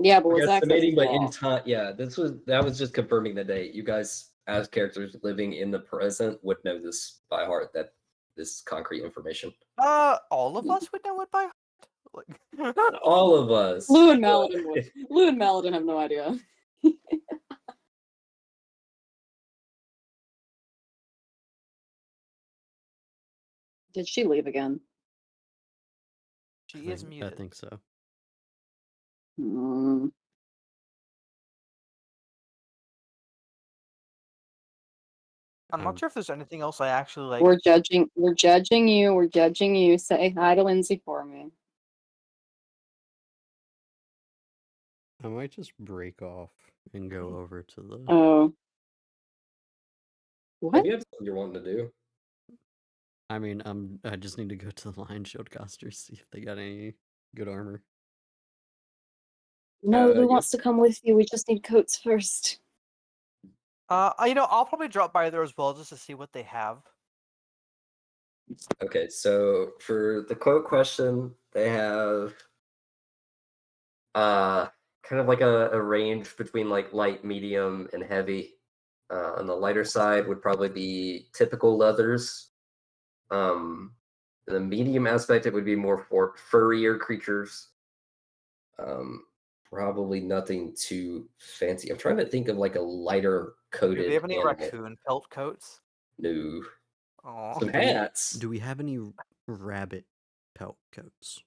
Yeah, but We're what Zach says estimating, is but law. in time, yeah, that was just confirming the date. You guys, as characters living in the present, would know this by heart. That this is concrete information. All of us would know it by heart. Like, Not all of us. Lou and Maladin would. Lou and Maladin have no idea. Did she leave again? she is I muted. think so. Hmm. I'm not sure if there's anything else I actually like. We're judging you. We're judging you. Say hi to Lindsay for me. I might just break off and go over to the. Oh. What? If you have something you're wanting to do, I mean, I just need to go to the Lion Shieldcasters, see if they got any good armor. No, Lou yes. wants to come with you. We just need coats first. I'll probably drop by there as well just to see what they have. Okay, so for the quote question, they have kind of like a range between like light, medium, and heavy. On the lighter side would probably be typical leathers. In the medium aspect, it would be more for furrier creatures. Probably nothing too fancy. I'm trying to think of like a lighter Do coated they have any animal. raccoon pelt coats? No. Oh, Some hats. Do we have any rabbit pelt coats?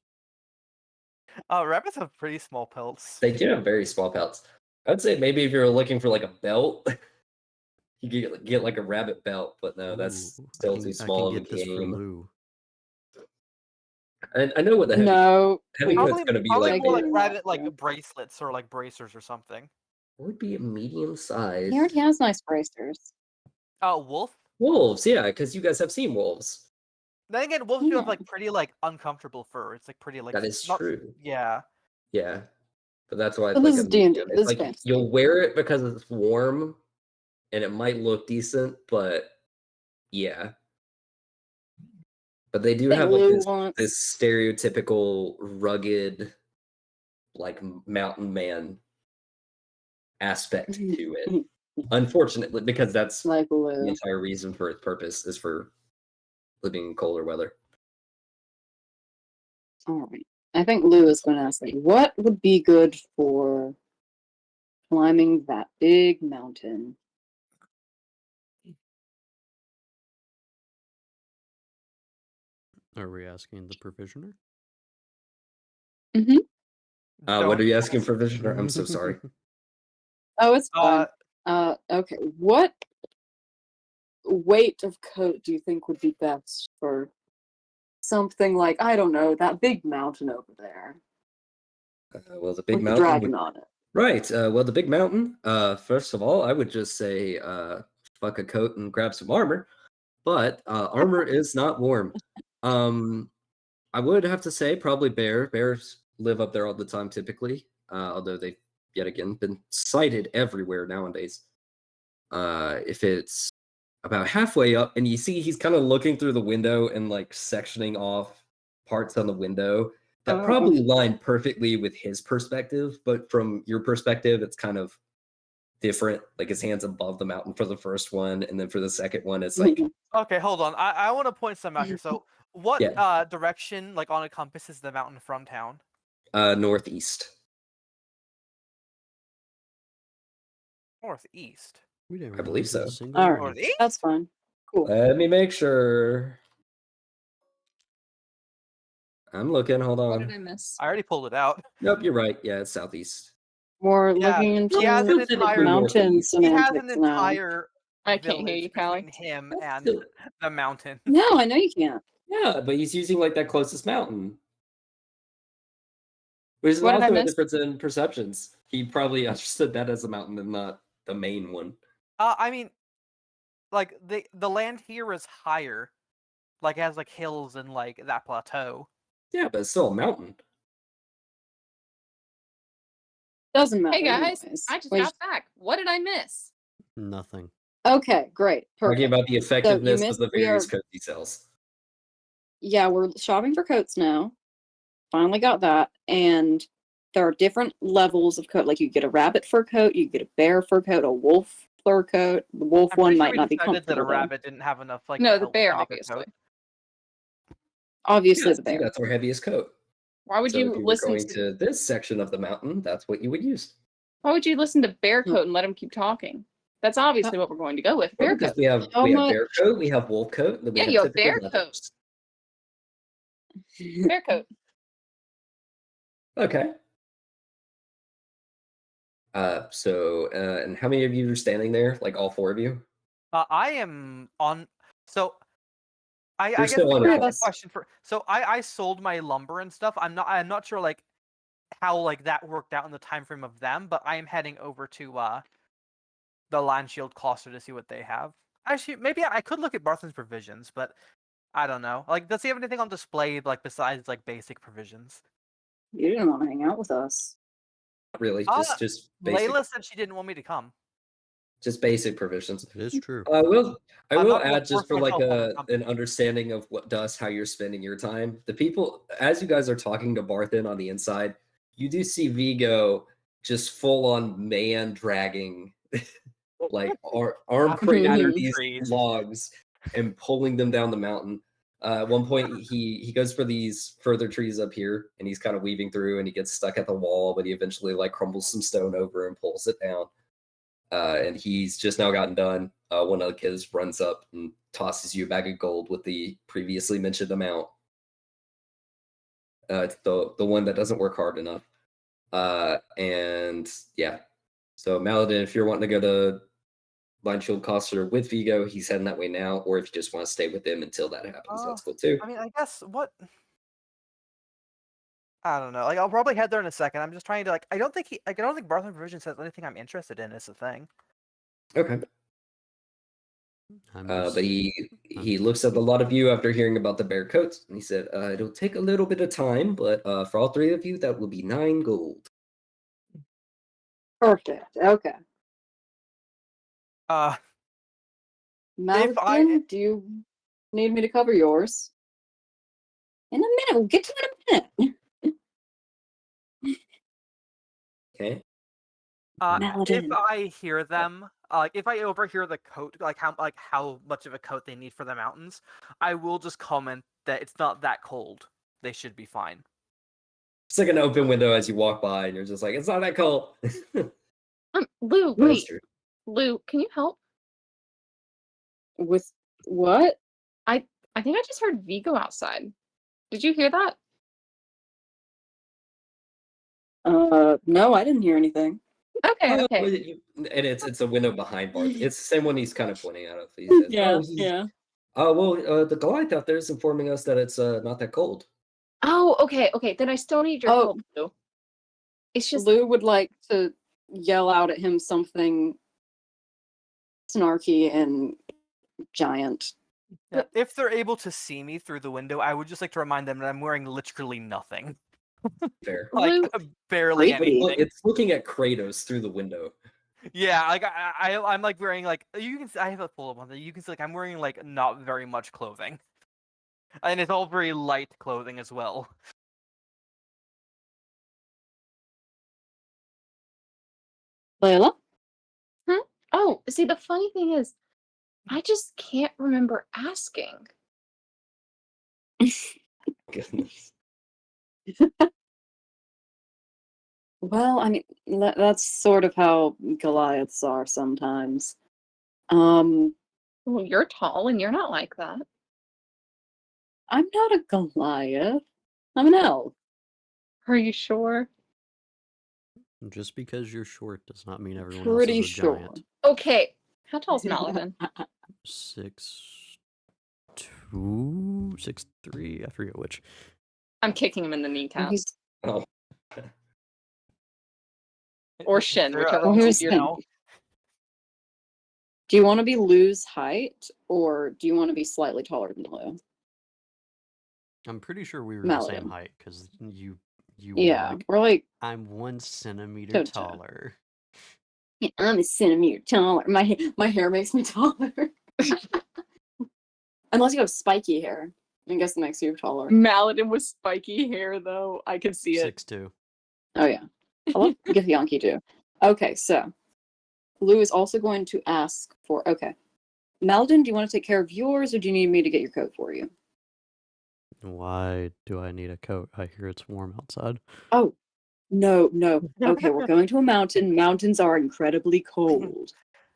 rabbits have pretty small pelts. They do have very small pelts. I'd say maybe if you're looking for like a belt, you could get like a rabbit belt, but no, that's Ooh, still too small I of can a get this for game. Lou. And I know what the No. heavy please. coat's gonna be Probably like. more like Regular rabbit macro. like bracelets or like bracers or something. Would be a medium size. He already has nice bracers. Wolf. Wolves, yeah, because you guys have seen wolves. Then again, wolves do have Yeah. like pretty like uncomfortable fur. It's like pretty like That is not- true. Yeah. Yeah. But that's why it's But like this a is D&D. medium. This It's is like fantasy. you'll wear it because it's warm and it might look decent, but yeah. But they do Think have like Lou wants. this stereotypical rugged like mountain man aspect to it. Unfortunately, because that's Like the Lou. entire reason for its purpose is for living in colder weather. All right. I think Lou is going to ask, like, what would be good for climbing that big mountain? Are we asking the provisioner? Mm-hmm. What Don't are you asking for, Visioner? I'm so sorry. Oh, it's fine. Uh, Okay. What weight of coat do you think would be best for something like, I don't know, that big mountain over there Well, the big with the mountain. dragon on it? Right. Well, the big mountain. First of all, I would just say fuck a coat and grab some armor. But armor is not warm. I would have to say probably bear. Bears live up there all the time typically. Although they've yet again been sighted everywhere nowadays. If it's about halfway up and you see he's kind of looking through the window and like sectioning off parts on the window that Oh. probably line perfectly with his perspective, but from your perspective, it's kind of different. Like his hands above the mountain for the first one, and then for the second one, it's like Okay, hold on. I want to point some out here. So, what Yeah. direction, like on a compass, is the mountain from town? Northeast. Northeast. We didn't I believe realize it was so. a single All one. right, Northeast? that's fine. Cool. Let me make sure. I'm looking. Hold What did on. I miss? I already pulled it out. Nope, you're right. Yeah, it's southeast. We're Yeah, looking into he has an Still technically entire mountain northeast. he has an semantics now. entire I can't hear village you, Callie. between him That's and still- the mountain. No, I know you can't. Yeah, but he's using like that closest mountain. Which is What did I also a miss? difference in perceptions. He probably understood that as a mountain and not the main one. I mean, like the land here is higher, like it has like hills and like that plateau. Yeah, but it's still a mountain. Doesn't matter. Hey guys, anyways. I just We got back. What did I miss? Nothing. Okay, great. Talking Perfect. about the effectiveness of missed- the we various are- code details. Yeah, we're shopping for coats now. Finally got that. And there are different levels of coat. Like you get a rabbit fur coat, you get a bear fur coat, a wolf fur coat. The wolf I'm one pretty sure might we not be decided that a comfortable though. rabbit didn't have enough like No, the pelt bear, to make a obviously. coat. Obviously Yes, the bear. that's our heaviest coat. Why would So you if you were listen going to this section of the mountain, that's what you would use. Why would you listen to Bear Hmm. Coat and let him keep talking? That's obviously what we're going to go with. Well, Bear because Coat. we have How bear coat, we have wolf coat, and then we Yeah, have you have typical bear leathers. Bear Coat. Okay. And how many of you are standing there? Like all four of you? I am on. So, I You're guess still we on could a ask a call. question for. So I sold my lumber and stuff. I'm not sure like how like that worked out in the time frame of them, but I am heading over to the Land Shield cluster to see what they have. Actually, maybe I could look at Barthen's provisions, but I don't know. Like, does he have anything on display like besides like basic provisions? You didn't want to hang out with us. Not really, just basic, Layla said she didn't want me to come. just basic provisions. It is true. I will I'm not gonna add just force for like myself on something. an understanding of what does how you're spending your time. The people as you guys are talking to Barthen on the inside, you do see Vigo just full on man dragging like arm craning these trees. logs and pulling them down the mountain. At one point he goes for these further trees up here and he's kind of weaving through and he gets stuck at the wall, but he eventually like crumbles some stone over and pulls it down. And he's just now gotten done. One of the kids runs up and tosses you a bag of gold with the previously mentioned amount. It's the one that doesn't work hard enough. And yeah. So Maladin, if you're wanting to go to Line Shield Coster with Vigo, he's heading that way now. Or if you just want to stay with him until that happens, that's cool too. I mean, I guess what. I don't know. Like, I'll probably head there in a second. I'm just trying to like. I don't think Barthen Provisions has anything I'm interested in. Is the thing. Okay. I'm But just- he looks at a lot of you after hearing about the bear coats, and he said, "It'll take a little bit of time, but for all three of you, that will be 9 gold." Perfect. Okay. If I- Malcolm, do you need me to cover yours? In a minute. We'll get to it in a minute. Okay. if Maladin. I hear them, like if I overhear the coat, like how much of a coat they need for the mountains, I will just comment that it's not that cold. They should be fine. It's like an open window as you walk by, and you're just like, "It's not that cold." Lou, That's wait. true. Lou, can you help? With what? I think I just heard Vigo outside. Did you hear that? No, I didn't hear anything. Okay, Well, okay. and it's a window behind Bart. It's the same one he's kind of pointing out. He says, Yeah. The Goliath out there is informing us that it's not that cold. Oh, okay, okay. Then I still need your Oh. help, Lou. It's just Lou would like to yell out at him something snarky and giant. Yeah. If they're able to see me through the window, I would just like to remind them that I'm wearing literally nothing. Fair. Like Lou- barely Creepy. anything. It's looking at Kratos through the window. Yeah, like I'm like wearing like you can. I have a pull up on that. You can see like I'm wearing like not very much clothing, and it's all very light clothing as well. Layla? see, the funny thing is, I just can't remember asking. Goodness. Well, I mean, that's sort of how Goliaths are sometimes. Um, Well, you're tall and you're not like that. I'm not a Goliath. I'm an elf. Are you sure? Just because you're short does not mean everyone else Pretty is a sure. giant. Okay. How tall's Maladin? 6'2", 6'3", I forget which. I'm kicking him in the Well, kneecaps. he's Oh, Or Is shin, there whichever a- one's here's the easier. thing. Do you want to be Lou's height, or do you want to be slightly taller than Lou? I'm pretty sure we were the same Maladin. height because you were Yeah, like, we're like I'm 1 centimeter toe-to-toe. taller. Yeah, I'm a centimeter taller. My hair makes me taller. Unless you have spiky hair. I guess it makes you taller. Maladin with spiky hair, though. I could see it. 6'2". Oh yeah. I love Githyanki too. Okay, so Lou is also going to ask for Maladin, do you want to take care of yours or do you need me to get your coat for you? Why do I need a coat? I hear it's warm outside. Oh, no. Okay, we're going to a mountain. Mountains are incredibly cold.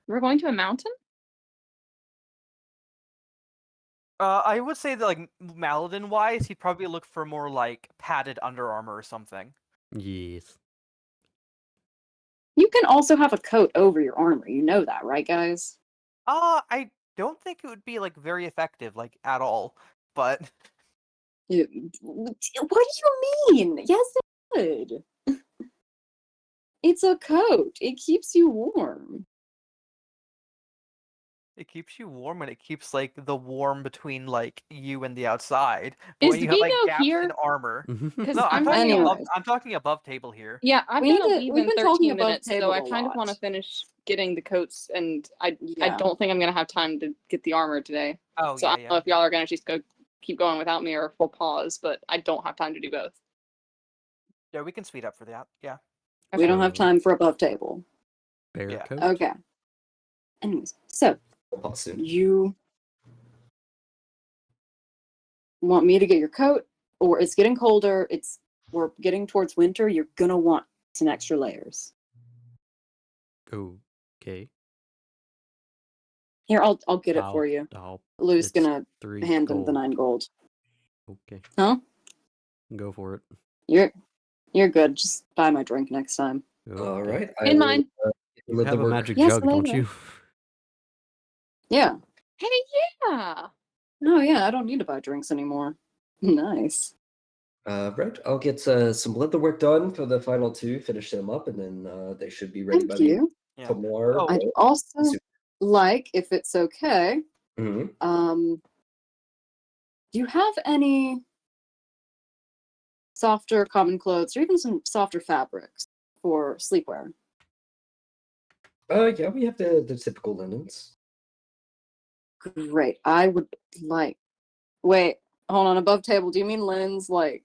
We're going to a mountain? I would say that like Maladin wise, he'd probably look for more like padded Under Armour or something. Yes. You can also have a coat over your armor. You know that, right, guys? I don't think it would be like very effective, like at all. But What do you mean? Yes, it would. It's a coat. It keeps you warm. it keeps you warm and it keeps like the warm between like you and the outside. But Is when you have like Vino gaps in here? armor. Because No, I'm talking above. Anyways. I'm talking above table here. Yeah, I've We got to need to- leave we've in been talking 13 above minutes, so table I a kind of want to lot. finish getting the coats, and I Yeah. don't think I'm going to have time to get the armor today. Oh So I don't know yeah. if y'all are going to just keep going without me or if we'll pause, but I don't have time to do both. Yeah, we can speed up for that. Yeah. We don't So- have time for above table. Bear Yeah. coat? Okay. Anyways, so I'll pause soon. you want me to get your coat, or it's getting colder, we're getting towards winter, you're gonna want some extra layers. Okay. Here, I'll get it for I'll- you. I'll- Lou's it's gonna 3 hand him the gold. 9 gold. Okay, Huh? go for it. You're good. Just buy my drink next time. All Okay. right. In mine. You let have the a work. magic Yes, jug, don't Layla. you? Yeah. Hey, yeah. Oh yeah, I don't need to buy drinks anymore. Nice. Right. I'll get some leatherwork done for the final 2, finish them up, and then they should be ready by Thank you. Yeah. tomorrow. Oh. I'd also like, if it's okay, Mhm. do you have any softer common clothes or even some softer fabrics for sleepwear? Yeah, we have the typical linens. Great. I would like. Wait, hold on. Above table, do you mean linens like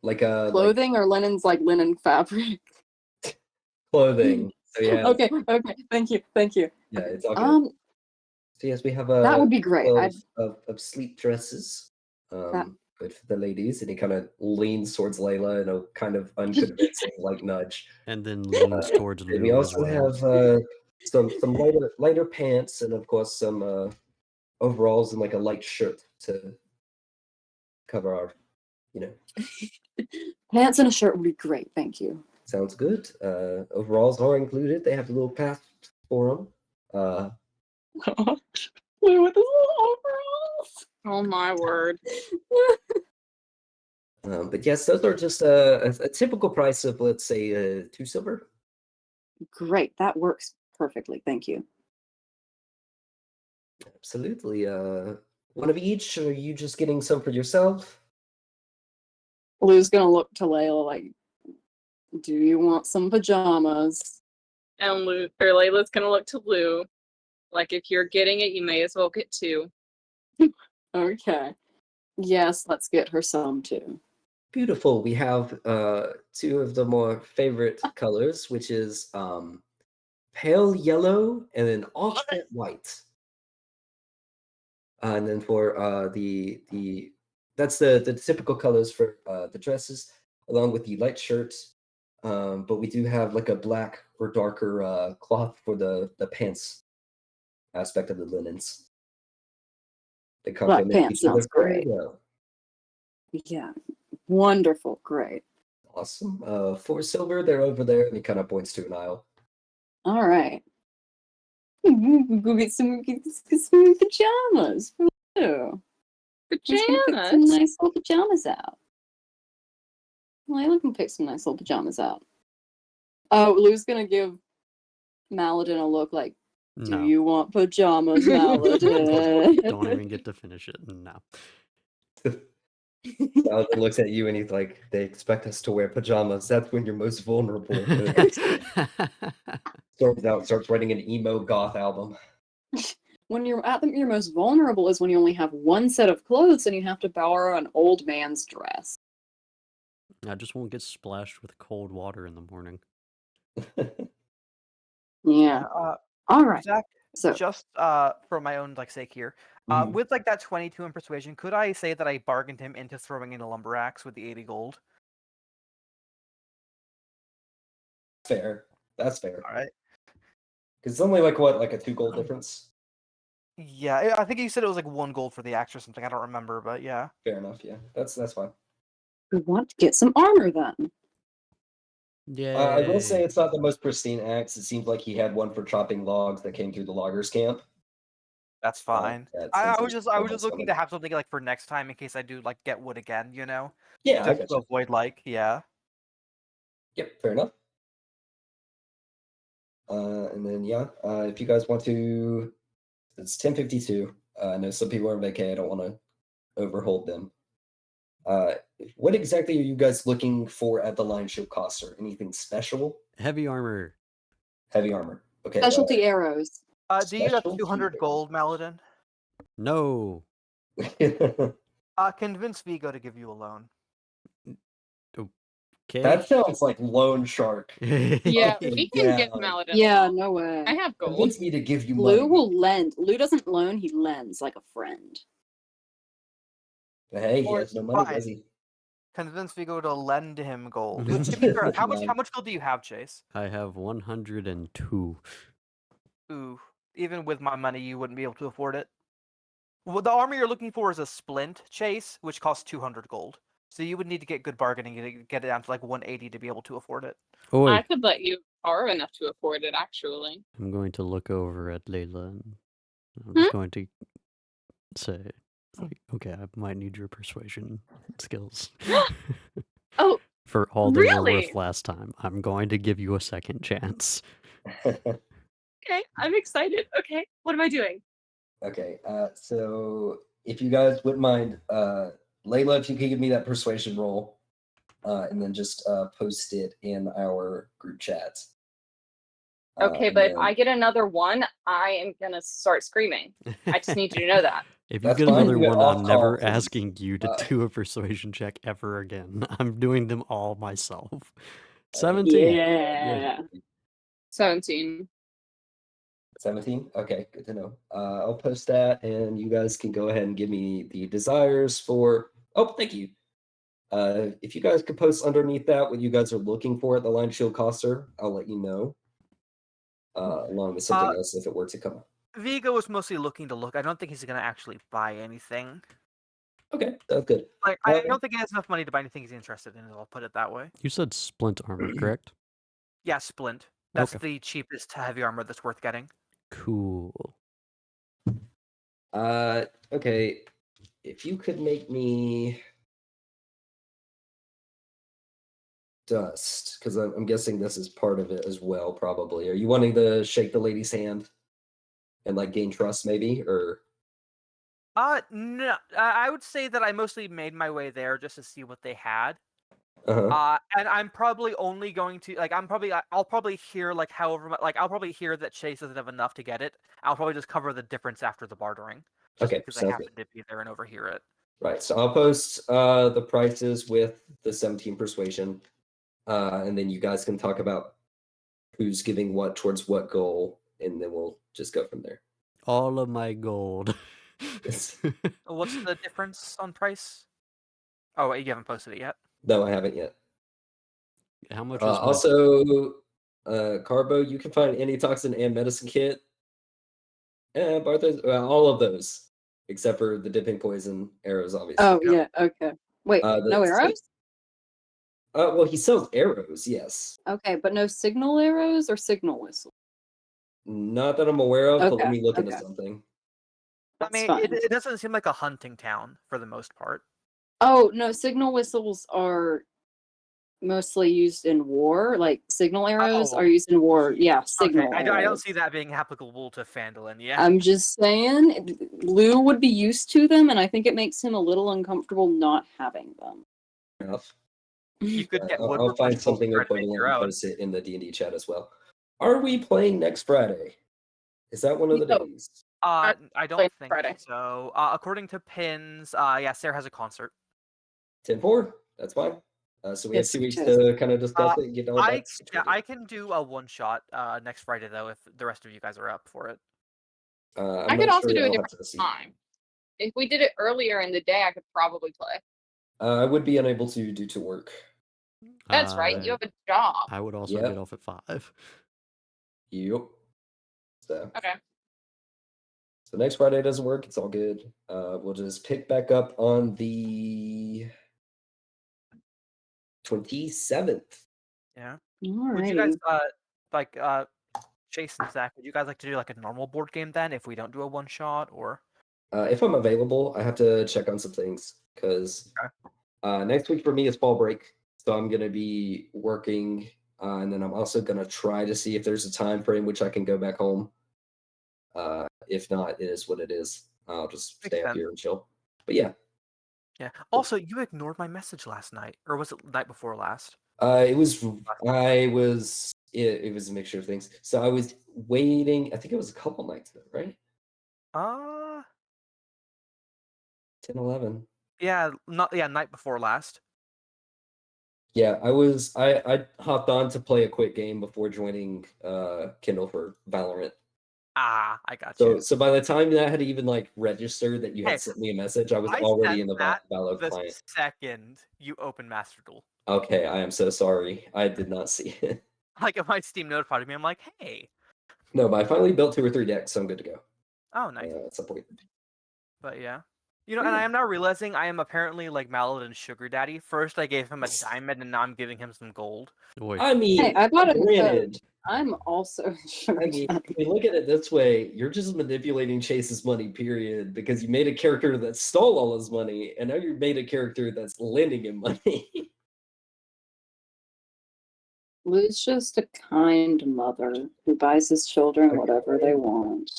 Like clothing or linens like linen fabric? clothing. So yeah. Okay. Thank you. Yeah, it's all good. So yes, we have a that would be great. of sleep dresses. That- Good for the ladies, and he kind of leans towards Layla in a kind of unconvincing like nudge. And then leans towards And we Lou as also well. have some lighter pants, and of course some overalls and like a light shirt to cover our, Pants and a shirt would be great. Thank you. sounds good. Overalls are included. They have the little path for them. Lou with his little overalls. Oh, my word. But yes, those are just a typical price of, let's say, 2 silver. Great. That works perfectly. Thank you. Absolutely. One of each, or are you just getting some for yourself? Lou's gonna look to Layla like, do you want some pajamas? And Layla's going to look to Lou. Like, if you're getting it, you may as well get 2. Okay. Yes, let's get her some too. Beautiful. We have 2 of the more favorite colors, which is pale yellow and then offset white. And then for the that's the typical colors for the dresses, along with the light shirts. But we do have like a black or darker cloth for the pants aspect of the linens. They Black complement pants each other sounds very great. well. Yeah, wonderful, great. Awesome. For silver, they're over there, and he kind of points to an aisle. All right. Go get some pajamas for Lou. He's gonna pick some Pajamas. nice little pajamas out. Layla can pick some nice little pajamas out. Oh, Lou's gonna give Maladin a look like, do No. you want pajamas, Maladin? Don't even get to finish it. No. Paladin looks at you and he's like, "They expect us to wear pajamas. That's when you're most vulnerable." Storms out, starts writing an emo goth album. When you're at your most vulnerable is when you only have one set of clothes and you have to borrow an old man's dress. I just won't get splashed with cold water in the morning. Yeah. All right. Zach, So just for my own sake here, Mhm. with that 22 in persuasion, could I say that I bargained him into throwing in a lumber axe with the 80 gold? Fair. That's fair. All right. Because it's only like what, like a 2 gold difference? Yeah, I think you said it was like 1 gold for the axe or something. I don't remember, but yeah. Fair enough. Yeah, that's fine. we want to get some armor then. Yeah. I will say it's not the most pristine axe. It seems like he had one for chopping logs that came through the loggers' camp. That's fine. that I since was there's just almost looking something- to have something for next time in case I do get wood again, you know? Yeah, I Just got to you. avoid yeah. Yep, fair enough. And then yeah, if you guys want to, it's 10:52. I know some people are on vacay. I don't want to overhold them. What exactly are you guys looking for at the Lion Shield Coster? Anything special? Heavy armor. Heavy armor. Okay. Specialty arrows. Do you have Specialty 200 gold, Maladin? No. Convince Vigo to give you a loan. Okay. That sounds like loan shark. Yeah, Okay, we can give yeah. Maladin. Yeah, a loan. no way. I have gold. Convince me to give you Lou money. will lend. Lou doesn't loan, he lends like a friend. But hey, he Or has no money, fine. does he? Convince Vigo to lend him gold. To be fair, how much gold do you have, Chase? I have 102. Ooh, even with my money, you wouldn't be able to afford it. Well, the armor you're looking for is a splint, Chase, which costs 200 gold. So you would need to get good bargaining to get it down to 180 to be able to afford it. Oh, I wait. could let you borrow enough to afford it, actually. I'm going to look over at Layla and I'm just going to say, okay, I might need your persuasion skills. Oh, For all they were really? worth last time. I'm going to give you a second chance. Okay, I'm excited. Okay, what am I doing? Okay, so if you guys wouldn't mind, Layla, if you could give me that persuasion roll, and then just post it in our group chat. Okay, and but if then- I get another one, I am gonna start screaming. I just need you to know that. If you That's get fine, another do it one, off I'm call, never please. asking you to do a persuasion check ever again. I'm doing them all myself. 17. Yeah. 17. 17? Okay, good to know. I'll post that, and you guys can go ahead and give me the desires for. Oh, thank you. If you guys could post underneath that what you guys are looking for at the Lion Shield Coster, I'll let you know. Along with something else if it were to come up. Vigo was mostly looking to look. I don't think he's going to actually buy anything. Okay, that's good. I don't think he has enough money to buy anything he's interested in, I'll put it that way. You said splint armor, correct? Yeah, splint. That's Okay. the cheapest heavy armor that's worth getting. Cool. Okay. If you could make me dust, because I'm guessing this is part of it as well, probably. Are you wanting to shake the lady's hand and gain trust, maybe? Or No. I would say that I mostly made my way there just to see what they had. And I'm probably only going to I'll probably hear I'll probably hear that Chase doesn't have enough to get it. I'll probably just cover the difference after the bartering. Just Okay, because I sounds happen good. to be there and overhear it. Right, so I'll post the prices with the 17 persuasion, and then you guys can talk about who's giving what towards what goal, and then we'll just go from there. All of my gold. Yes. What's the difference on price? Oh, wait, you haven't posted it yet. No, I haven't yet. How much is my Also, Carbo, you can find antitoxin and medicine kit. Barthos, all of those, except for the dipping poison arrows, obviously. Oh Yep. yeah, okay. Wait, The no arrows? Well, he sells arrows, yes. Okay, but no signal arrows or signal whistle. Not that I'm aware of, but let Okay, me look into okay. something. I That's mean, fine. it doesn't seem like a hunting town for the most part. Oh no, signal whistles are mostly used in war. Like signal arrows Oh. are used in war. Yeah, Okay, signal I don't arrows. see that being applicable to Fandolin. Yeah. I'm just saying, Lou would be used to them, and I think it makes him a little uncomfortable not having them. Enough. You could get wood I'll find something to make equivalent your and own. post it in the D&D chat as well. Are we playing next Friday? Is that one of the No. days? I playing don't think Friday. so. According to Pins, yeah, Sarah has a concert. 10-4? That's fine. So we have Yes, 2 weeks yes. to kind of discuss it and get all I that situated. I can do a one shot next Friday though if the rest of you guys are up for it. I'm I could not also sure. do a I'll have different to see. time. If we did it earlier in the day, I could probably play. I would be unable to due to work. That's right. You have a job. I would also Yep. get off at 5. Yep. So Okay. next Friday doesn't work. It's all good. We'll just pick back up on the 27th. Yeah. Alrighty. Would you guys like Chase and Zach? Would you guys like to do like a normal board game then if we don't do a one shot or? If I'm available, I have to check on some things because next week for me is fall break, so I'm gonna be working, and then I'm also gonna try to see if there's a time frame which I can go back home. If not, it is what it is. I'll just Makes stay up sense. here and chill. But yeah, Yeah. Also, you ignored my message last night, or was it night before last? it was. I was. It was a mixture of things. So I was waiting. I think it was a couple nights ago, right? 10, 11. Yeah, night before last. Yeah, I hopped on to play a quick game before joining Kindle for Valorant. I got you. So by the time that had even like registered that you had Hey, sent me a message, I was I already sent in the that Valo the client. second you open Master Duel. Okay, I am so sorry. I did not see it. Like if my Steam notified me, I'm like, hey. No, but I finally built 2 or 3 decks, so I'm good to go. Oh, nice. At some point. But yeah. You know, and I am now realizing I am apparently like Maladin's sugar daddy. First I gave him a diamond and now I'm giving him some gold. Boy. I mean, Hey, I bought a granted, I'm also I mean, if we look at it this way, you're just manipulating Chase's money, period, because you made a character that stole all his money, and now you made a character that's lending him money. Lou's just a kind mother who buys his children whatever they want.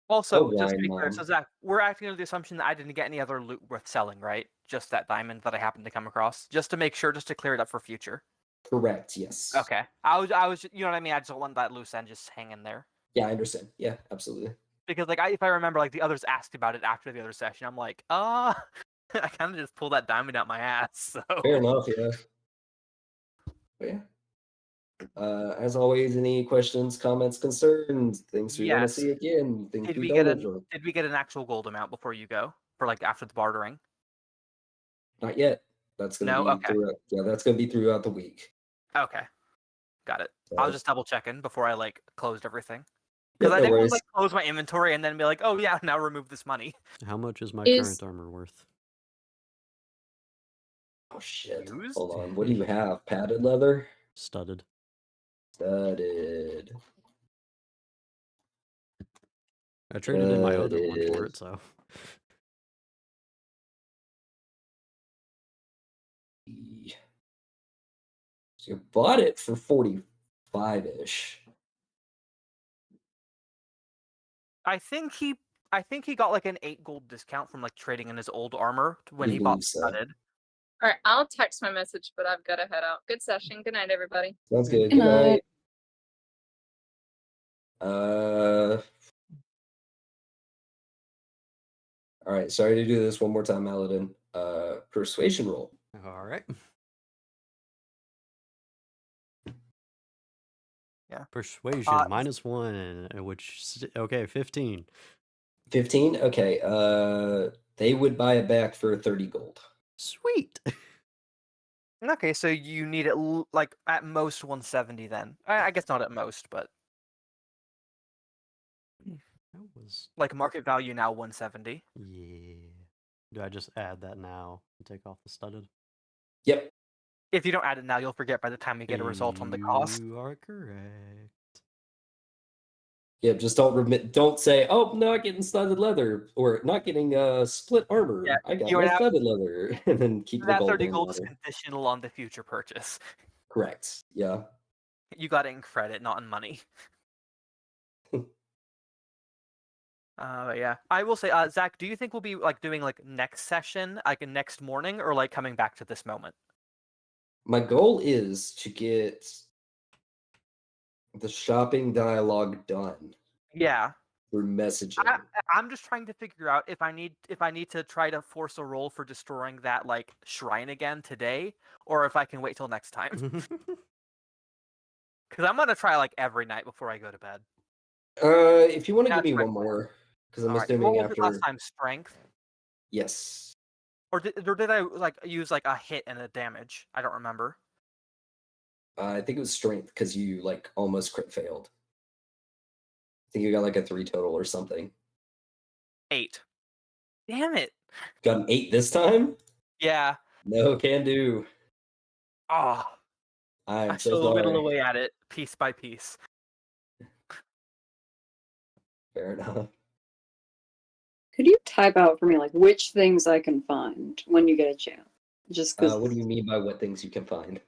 Also, Oh, just to wine, be clear, Mom. so Zach, we're acting under the assumption that I didn't get any other loot worth selling, right? Just that diamond that I happened to come across. Just to make sure, just to clear it up for future. Correct, yes. Okay. I was, you know what I mean? I just don't want that loose end just hanging there. Yeah, I understand. Yeah, absolutely. Because like if I remember, like the others asked about it after the other session, I'm like, I kind of just pulled that diamond out my ass. So Fair enough, yeah. But yeah. As always, any questions, comments, concerns, things we want to Yes. see again, things Did we we don't get enjoy? did we get an actual gold amount before you go for like after the bartering? Not yet. That's gonna No? be Okay. throughout. Yeah, that's gonna be throughout the week. Okay. Got it. So, I was just double checking before I like closed everything. yeah, Because I no didn't want worries. to like close my inventory and then be like, oh yeah, now remove this money. How much is my Is- current armor worth? Oh shit. Used? Hold on. What do you have? Padded leather? Studded. Studded. I traded in my other one for Studded. it, so. So you bought it for 45-ish. I think he got like an 8 gold discount from like trading in his old armor when You he bought believe so. studded. All right, I'll text my message, but I've got to head out. Good session. Good night, everybody. Sounds good. Good Good night. night. All right. Sorry to do this one more time, Maladin. Persuasion roll. All right. Persuasion Uh, -1, okay, 15. 15? Okay. They would buy it back for 30 gold. Sweet. Okay, so you need it like at most 170 then. I guess not at most, but That was like market value now 170. yeah. Do I just add that now and take off the studded? Yep. If you don't add it now, you'll forget by the time we get a result on the cost. You are correct. Yep. Just don't say, "Oh, not getting studded leather" or "not getting split armor." Yeah, I got you my would have studded leather, and then keep the that gold 30 in gold is water. conditional on the future purchase. Correct. Yeah. You got it in credit, not in money. Yeah. I will say, Zach, do you think we'll be like doing like next session, like next morning, or like coming back to this moment? My goal is to get the shopping dialogue done Yeah. through messaging. I'm just trying to figure out if I need to try to force a roll for destroying that like shrine again today, or if I can wait till next time. Because I'm gonna try like every night before I go to bed. If you want to give That's me my one plan. more, because I'm All right. What assuming was it last after. time? Strength, Yes. or did I like use like a hit and a damage? I don't remember. I think it was strength because you like almost crit failed. I think you got like a 3 total or something. 8. Damn it. Got an 8 this time? Yeah. No, can do. Oh, I'm I so still whittle sorry. away at it piece by piece. Fair enough. Could you type out for me like which things I can find when you get a chance? Just because. What do you mean by what things you can find?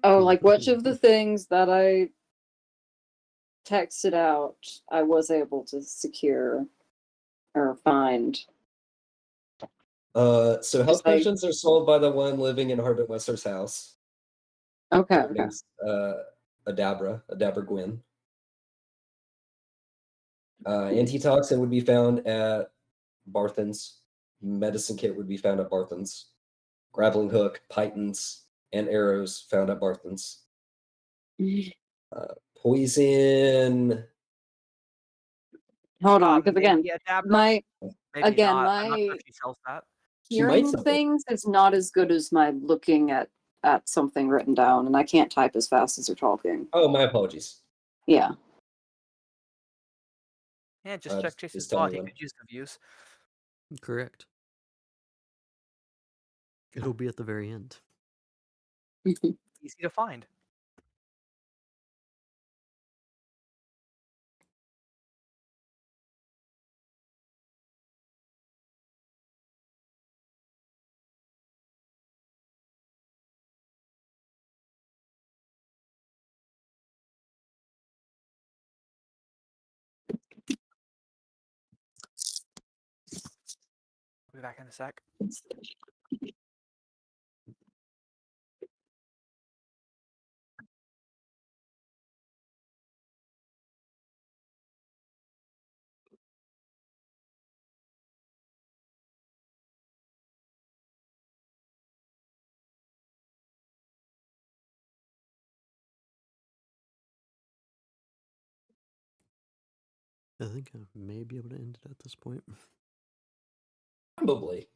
Oh, like which of the things that I texted out I was able to secure or find. So health Just like potions are sold by the one living in Harbin Wester's house. okay, Her okay. name's Adabra Gwyn. Antitoxin would be found at Barthen's. Medicine kit would be found at Barthen's. Grappling hook, pythons, and arrows found at Barthen's. Poison. Hold on, because again, Maybe a Dabra, my maybe again not. I'm not sure my if she sells that. She might hearing sell it. things is not as good as my looking at something written down, and I can't type as fast as you're talking. Oh, my apologies. Yeah. Yeah, just check Just Jason's tell mod. me He when. could use the views. Correct. It'll be at the very end. Easy to find. I'll be back in a sec. I think I may be able to end it at this point. Probably.